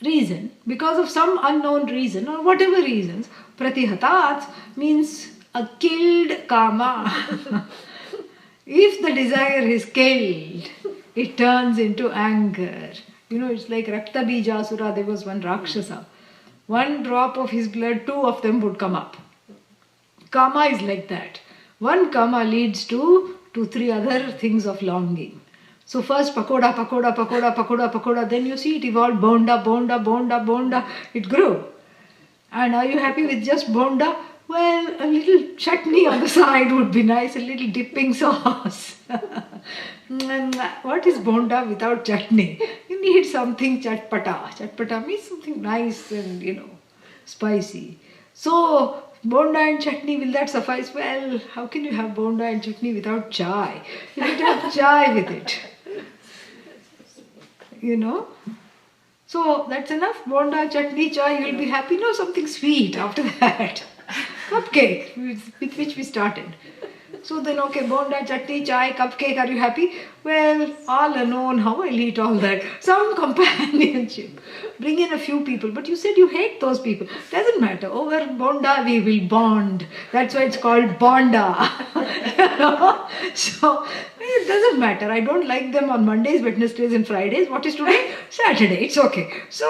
reason, because of some unknown reason or whatever reasons, pratihatat means a killed kama. If the desire is killed, it turns into anger. It's like Rakta Bijasura, there was one Rakshasa. One drop of his blood, two of them would come up. Kama is like that. One kama leads to 2-3 other things of longing. So first pakoda, pakoda, pakoda, pakoda, pakoda, then you see it evolved, bonda, bonda, bonda, bonda, it grew. And are you happy with just bonda? Well, a little chutney on the side would be nice, a little dipping sauce. And what is bonda without chutney? You need something chatpata. Chatpata means something nice and, spicy. So, bonda and chutney, will that suffice? Well, how can you have bonda and chutney without chai? You need to have chai with it. So that's enough. Bonda, chutney, chai, you'll be happy. No, something sweet after that. Cupcake, with which we started. So then, okay, bonda, chutney, chai, cupcake, are you happy? Well, all alone, how I'll eat all that? Some companionship. Bring in a few people. But you said you hate those people. Doesn't matter. Over bonda, we will bond. That's why it's called bonda. So, it doesn't matter. I don't like them on Mondays, Wednesdays and Fridays. What is today? Saturday. It's okay. So,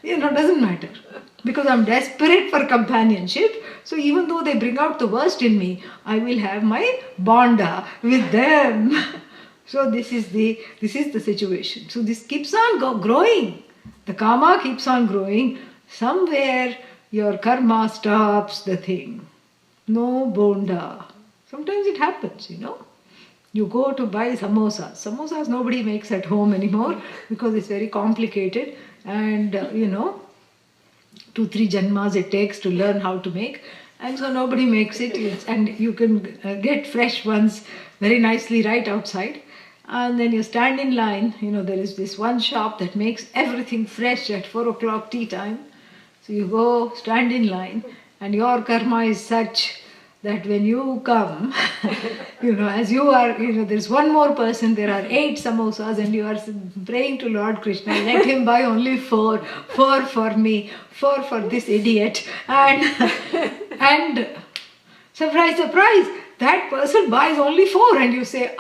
doesn't matter. Because I'm desperate for companionship. So even though they bring out the worst in me, I will have my bonda with them. So this is the situation. So this keeps on growing. The karma keeps on growing. Somewhere your karma stops the thing. No bonda. Sometimes it happens, You go to buy samosas. Samosas nobody makes at home anymore because it's very complicated and, 2-3 janmas it takes to learn how to make, and so nobody makes it, and you can get fresh ones very nicely right outside, and then you stand in line. There is this one shop that makes everything fresh at 4 o'clock tea time, so you go stand in line, and your karma is such that when you come, as you are, there's one more person, there are 8 samosas, and you are praying to Lord Krishna, let him buy only 4 for me, 4 for this idiot, and surprise, surprise, that person buys only 4, and you say,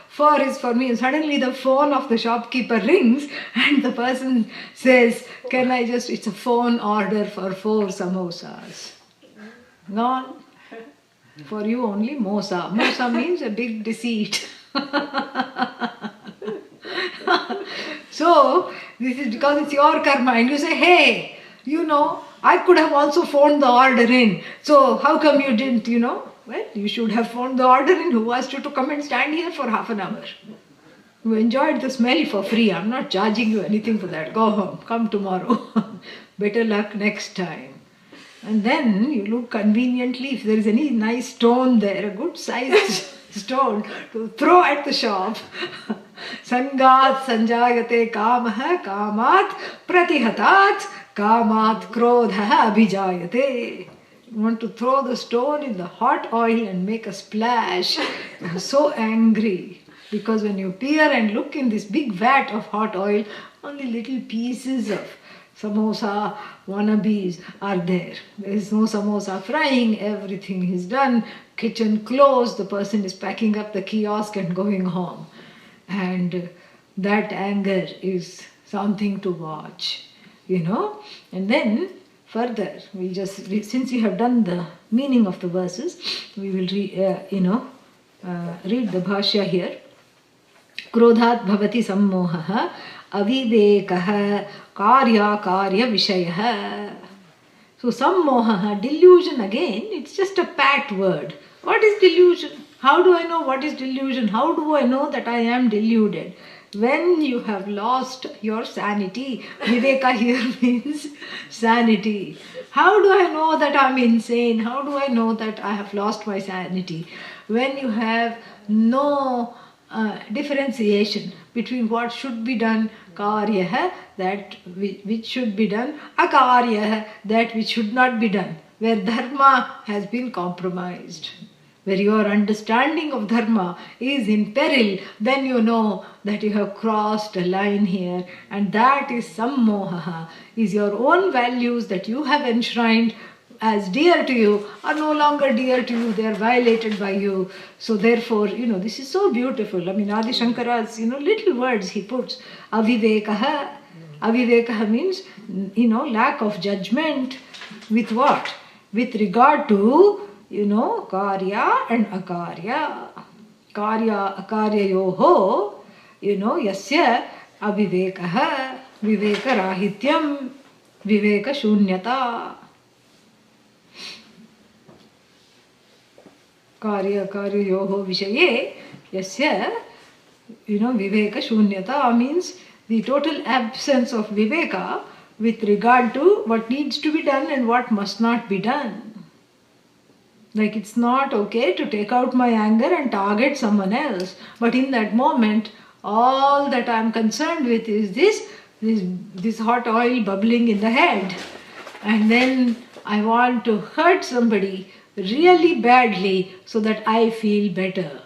4 is for me, and suddenly the phone of the shopkeeper rings, and the person says, it's a phone order for 4 samosas. Gone. For you only mosa. Mosa means a big deceit. So, this is because it's your karma. And you say, hey, I could have also phoned the order in. So, how come you didn't, Well, you should have phoned the order in. Who asked you to come and stand here for half an hour? You enjoyed the smell for free. I'm not charging you anything for that. Go home. Come tomorrow. Better luck next time. And then you look conveniently, if there is any nice stone there, a good sized stone to throw at the shop. Sangat sanjayate kamaha kamat pratihatat kamat krodha abhijayate. You want to throw the stone in the hot oil and make a splash. You're so angry. Because when you peer and look in this big vat of hot oil, only little pieces of samosa wannabes are there. There is no samosa frying, everything is done, kitchen closed, the person is packing up the kiosk and going home. And that anger is something to watch, And then further, since we have done the meaning of the verses, we will read the Bhashya here. Krodhat bhavati sammohaha avivekaha karya vishayah. So sammohaha, delusion again, it's just a pat word. What is delusion? How do I know what is delusion? How do I know that I am deluded? When you have lost your sanity. Viveka here means sanity. How do I know that I'm insane? How do I know that I have lost my sanity? When you have no differentiation between what should be done, karyah, that which should be done, akaryah, that which should not be done, where dharma has been compromised, where your understanding of dharma is in peril, then you know that you have crossed a line here, and that is sammoha, is your own values that you have enshrined as dear to you are no longer dear to you, they are violated by you. So therefore, this is so beautiful. Adi Shankara's, little words he puts. Avivekaha. Avivekaha means, lack of judgment. With what? With regard to, karya and akarya. Karya, akarya yoho. yasya avivekaha, vivekarahityam, vivekashunyata. Karya karyoho vishaye yasya, vivekashunyata means the total absence of viveka with regard to what needs to be done and what must not be done. Like it's not okay to take out my anger and target someone else, but in that moment, all that I am concerned with is this hot oil bubbling in the head, and then I want to hurt somebody really badly so that I feel better.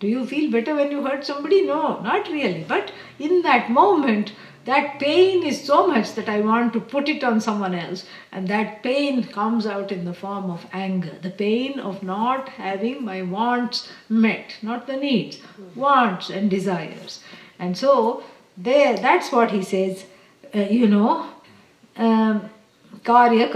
Do you feel better when you hurt somebody? No, not really. But in that moment, that pain is so much that I want to put it on someone else. And that pain comes out in the form of anger. The pain of not having my wants met, not the needs, wants and desires. And so, that's what he says, karya akarya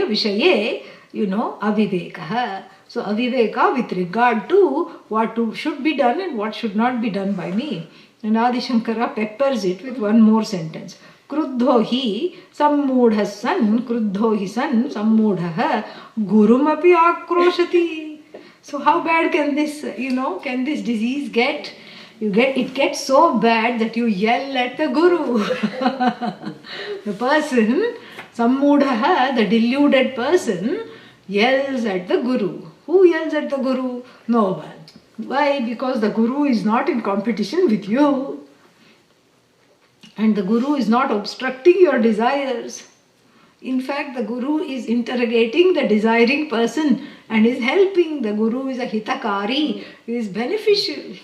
vishaye, avivekaha. So aviveka with regard to what should be done and what should not be done by me. And Adi Shankara peppers it with one more sentence. Kruddho hi sammudha san, kruddho hi san sammudha gurum api akroshati. So how bad can this, can this disease get? It gets so bad that you yell at the guru. The person, sammudha, the deluded person, yells at the guru. Who yells at the guru? No one. Why? Because the guru is not in competition with you. And the guru is not obstructing your desires. In fact, the guru is interrogating the desiring person and is helping. The guru is a hitakari, is beneficial.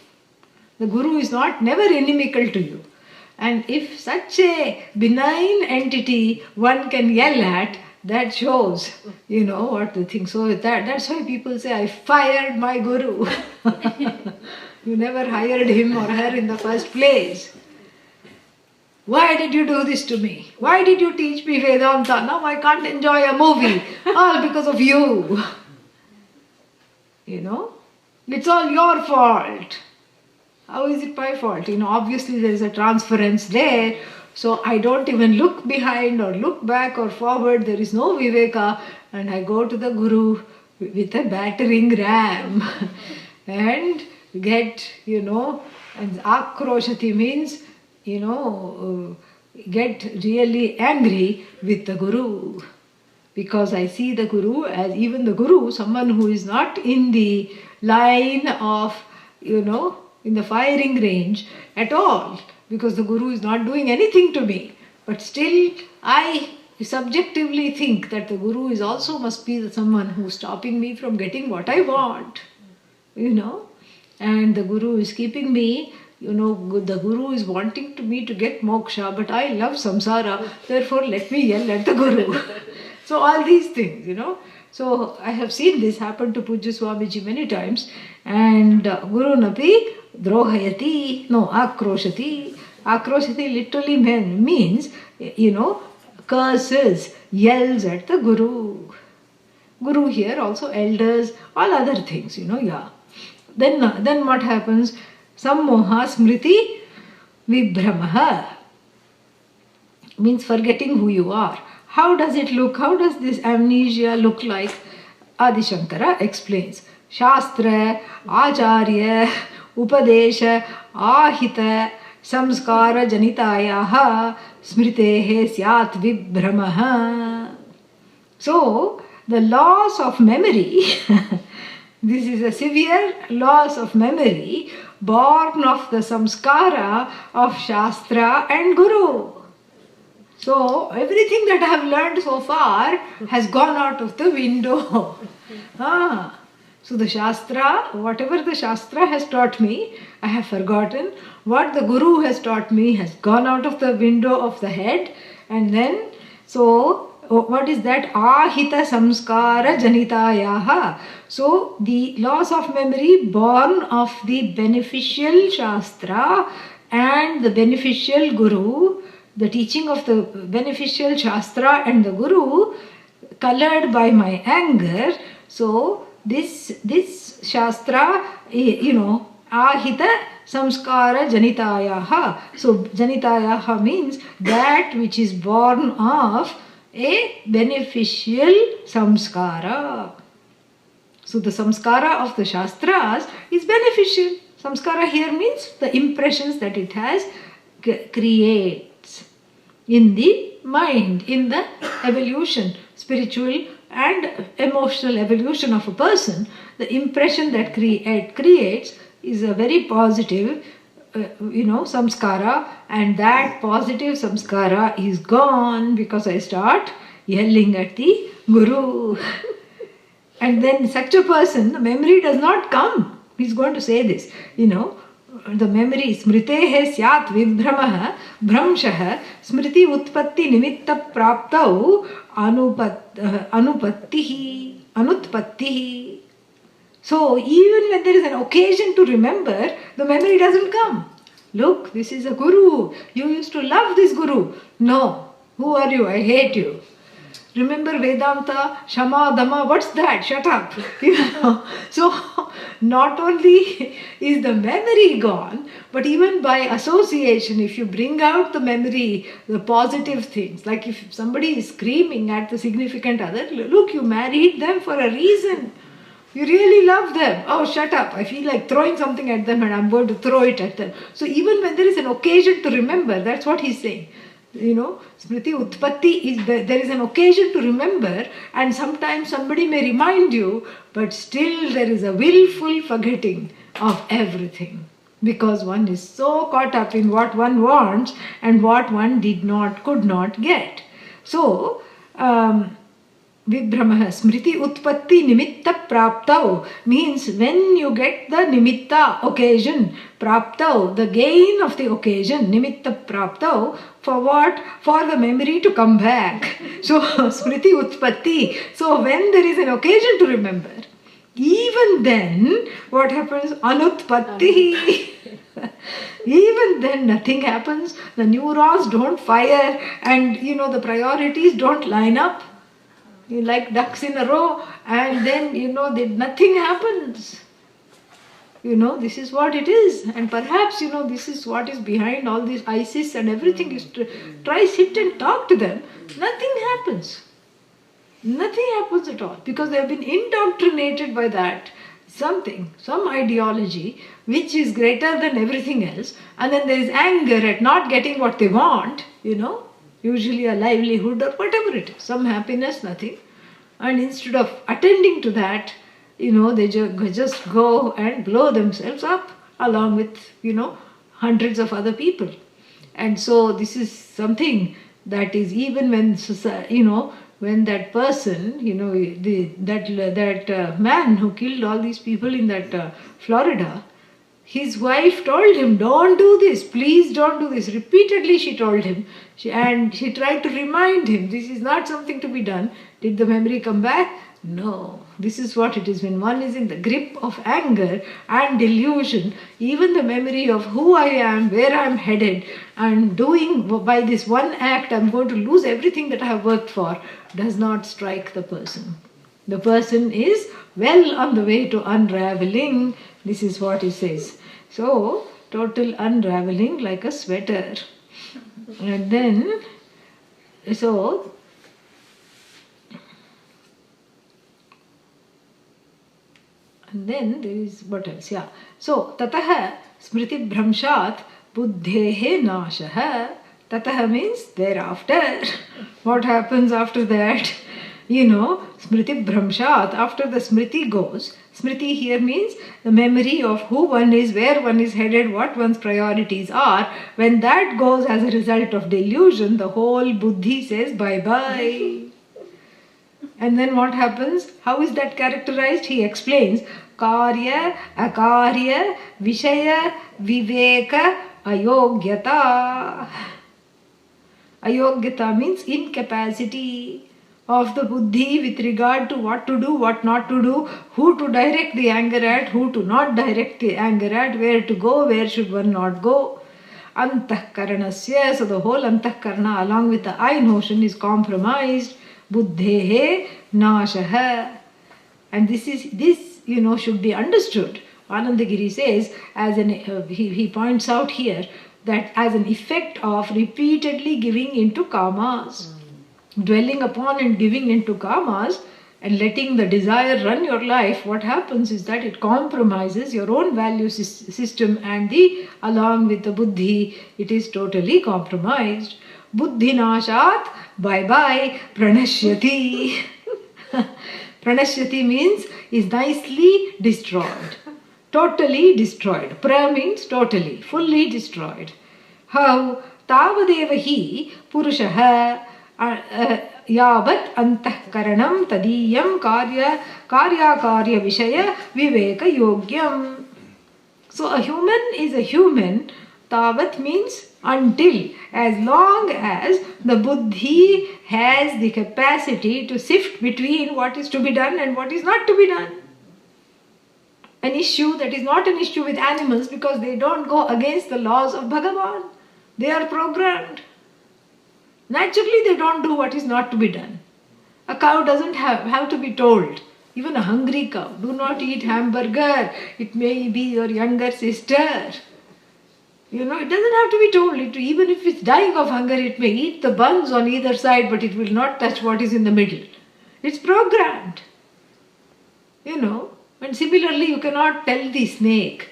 The guru is never inimical to you. And if such a benign entity one can yell at, that shows, what to think. So that's why people say, I fired my guru. You never hired him or her in the first place. Why did you do this to me? Why did you teach me Vedanta? Now I can't enjoy a movie. All because of you. It's all your fault. How is it my fault? Obviously there is a transference there. So I don't even look behind or look back or forward. There is no viveka. And I go to the guru with a battering ram. And get, and akroshati means, get really angry with the guru. Because I see the guru as even the guru, someone who is not in the line of, in the firing range at all. Because the guru is not doing anything to me. But still, I subjectively think that the guru is also must be someone who is stopping me from getting what I want. And the guru is keeping me, the guru is wanting me to get moksha, but I love samsara, therefore let me yell at the guru. So all these things, So I have seen this happen to Pujya Swamiji many times. And Guru Napi drohayati, akroshati. Akroshati literally means, curses, yells at the guru. Guru here also elders, all other things, Then what happens? Sammoha smriti vibhramaha means forgetting who you are. How does it look? How does this amnesia look like? Adi Shankara explains. Shastra, Acharya, Upadesha, Ahita, Samskara Janitayaha, Smritehe Syat Vibhramaha. So, the loss of memory, this is a severe loss of memory born of the samskara of Shastra and Guru. So, everything that I have learned so far has gone out of the window. So the Shastra, whatever the Shastra has taught me, I have forgotten. What the Guru has taught me has gone out of the window of the head. And then, so what is that? Ahita samskara janitayaha. So the loss of memory born of the beneficial Shastra and the beneficial Guru, the teaching of the beneficial Shastra and the Guru, colored by my anger. So this Shastra, Ahita samskara janitayaha. So janitayaha means that which is born of a beneficial samskara. So the samskara of the Shastras is beneficial. Samskara here means the impressions that it has creates in the mind, in the evolution, spiritual and emotional evolution of a person. The impression that creates is a very positive, samskara, and that positive samskara is gone because I start yelling at the Guru. And then such a person, the memory does not come. He's going to say this, the memory, smritehe syat vibhramaha bhramshaha smriti utpatti nimitta praptau anutpattihi. So even when there is an occasion to remember, the memory doesn't come. Look, this is a Guru. You used to love this Guru. No. Who are you? I hate you. Remember Vedanta, Shama, Dhamma, what's that? Shut up. So not only is the memory gone, but even by association, if you bring out the memory, the positive things, like if somebody is screaming at the significant other, look, you married them for a reason. You really love them. Oh, shut up. I feel like throwing something at them and I'm going to throw it at them. So even when there is an occasion to remember, that's what he's saying. Smriti Utpatti is there is an occasion to remember, and sometimes somebody may remind you, but still there is a willful forgetting of everything because one is so caught up in what one wants and what one could not get. So, Vibhramaha smriti utpatti nimitta praptau means when you get the nimitta occasion, praptau the gain of the occasion, nimitta praptau for what? For the memory to come back. So smriti utpatti. So when there is an occasion to remember, even then what happens? Anutpatti. Even then nothing happens. The neurons don't fire and the priorities don't line up. Like ducks in a row, and then nothing happens. This is what it is, and perhaps this is what is behind all this ISIS and everything. Is to try sit and talk to them. Nothing happens. Nothing happens at all because they have been indoctrinated by that some ideology which is greater than everything else, and then there is anger at not getting what they want. Usually a livelihood or whatever it is, some happiness, nothing. And instead of attending to that, they just go and blow themselves up along with, hundreds of other people. And so this is something that is even when, when that person, that man who killed all these people in that Florida, his wife told him, don't do this, please don't do this. Repeatedly she told him. She tried to remind him, this is not something to be done. Did the memory come back? No. This is what it is. When one is in the grip of anger and delusion, even the memory of who I am, where I am headed, and doing by this one act, I am going to lose everything that I have worked for, does not strike the person. The person is well on the way to unraveling. This is what he says. So, total unraveling like a sweater. And then, there is what else? Yeah. So, tataha smriti bhramshat buddhehe nashaha. Tataha means thereafter. What happens after that? Smriti bhramshat, after the smriti goes. Smriti here means the memory of who one is, where one is headed, what one's priorities are. When that goes as a result of delusion, the whole buddhi says bye-bye. And then what happens? How is that characterized? He explains, karya, akarya, vishaya, viveka, ayogyata. Ayogyata means incapacity of the buddhi with regard to what to do, what not to do, who to direct the anger at, who to not direct the anger at, where to go, where should one not go. Antahkaranasya, so the whole antahkarana along with the I notion is compromised. Buddhehe nashaha. And this should be understood. Anandagiri says, he points out here that as an effect of repeatedly giving into kamas, dwelling upon and giving into kamas, and letting the desire run your life, what happens is that it compromises your own value system, and along with the buddhi, it is totally compromised. Buddhi nashat, bye bye, pranashyati. Pranashyati means is nicely destroyed, totally destroyed. Pra means totally, fully destroyed. How? Tavadeva hi purushaha yavat antahkaranam tadiyam karya vishaya viveka yogyam. So a human is a human. Tavat means until, as long as the buddhi has the capacity to sift between what is to be done and what is not to be done. An issue that is not an issue with animals because they don't go against the laws of Bhagavan. They are programmed. Naturally, they don't do what is not to be done. A cow doesn't have to be told. Even a hungry cow, do not eat hamburger. It may be your younger sister. It doesn't have to be told. Even if it's dying of hunger, it may eat the buns on either side, but it will not touch what is in the middle. It's programmed. And similarly, you cannot tell the snake,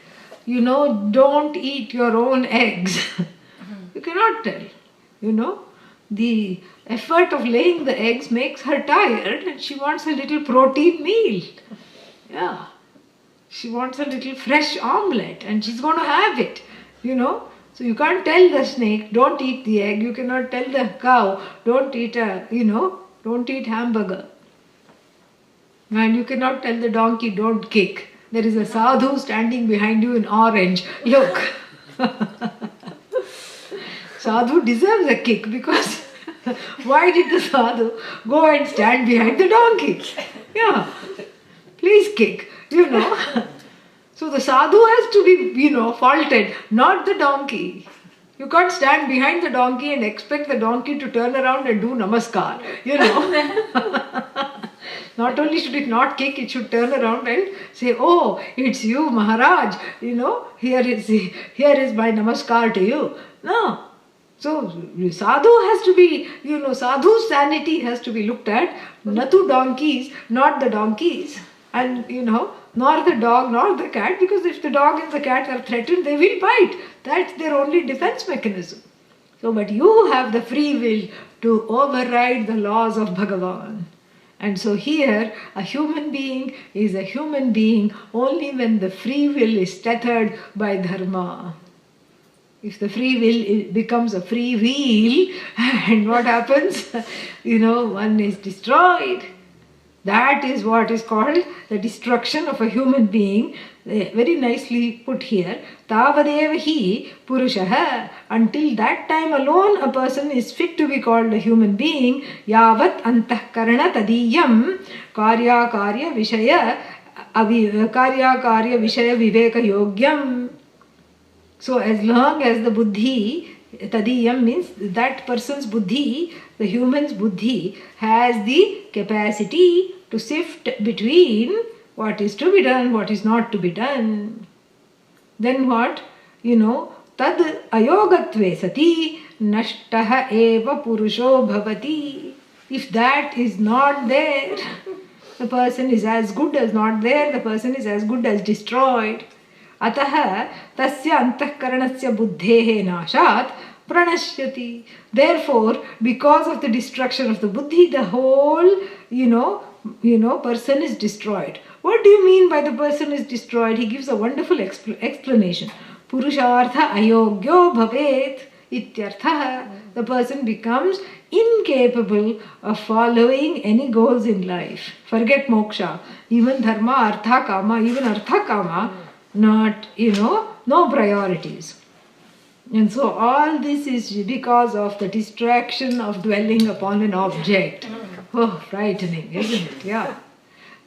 don't eat your own eggs. You cannot tell. The effort of laying the eggs makes her tired and she wants a little protein meal. Yeah. She wants a little fresh omelette and she's going to have it. So you can't tell the snake, don't eat the egg. You cannot tell the cow, don't eat hamburger. And you cannot tell the donkey, don't kick. There is a sadhu standing behind you in orange. Look. Sadhu deserves a kick because why did the sadhu go and stand behind the donkey? Yeah. Please kick, So the sadhu has to be, faulted, not the donkey. You can't stand behind the donkey and expect the donkey to turn around and do namaskar, Not only should it not kick, it should turn around and say, oh, it's you, Maharaj, here is my namaskar to you. No. So sadhu has to be, sadhu's sanity has to be looked at, natu donkeys, not the donkeys. And, nor the dog, nor the cat, because if the dog and the cat are threatened, they will bite. That's their only defense mechanism. So, but you have the free will to override the laws of Bhagavan. And so here, a human being is a human being only when the free will is tethered by dharma. If the free will becomes a free wheel, and what happens? One is destroyed. That is what is called the destruction of a human being. Very nicely put here. Tavadeva hi purushaha. Until that time alone a person is fit to be called a human being. Yavat antahkarana tadiyam karya vishaya viveka yogyam. So as long as the buddhi, tadiyam means that person's buddhi, the human's buddhi, has the capacity to sift between what is to be done, what is not to be done. Then what? Tad ayogatve sati nashtaha eva purusho bhavati. If that is not there, the person is as good as not there, the person is as good as destroyed. Ataha tasya antahkaranasya buddhehe nashat pranashyati. Therefore, because of the destruction of the buddhi, the whole, person is destroyed. What do you mean by the person is destroyed? He gives a wonderful explanation. Purushartha ayogyo bhavet ityartha. The person becomes incapable of following any goals in life. Forget moksha. Even dharma, artha, kama, even artha, kama, not, no priorities. And so all this is because of the distraction of dwelling upon an object. Oh, frightening, isn't it? Yeah.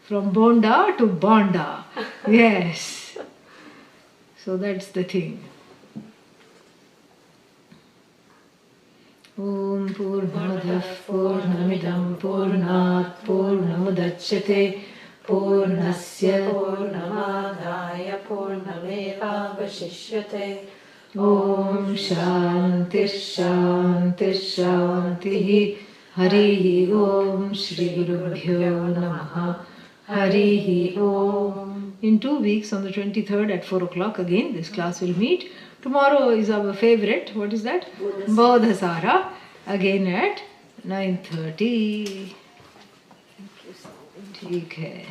From bonda to bonda. Yes. So that's the thing. Om Purnamadah Purnamidam Purnat Purnamudachyate Purnasya Purnamadaya Purnamevavashishyate. Om Shanti Shanti Shanti. Hari Om Shri Gurubhyo Namaha. Hari Om. In 2 weeks, on the 23rd at 4 o'clock, again this class will meet. Tomorrow is our favorite. What is that? Bodhasara. Again at 9:30. ठीक है.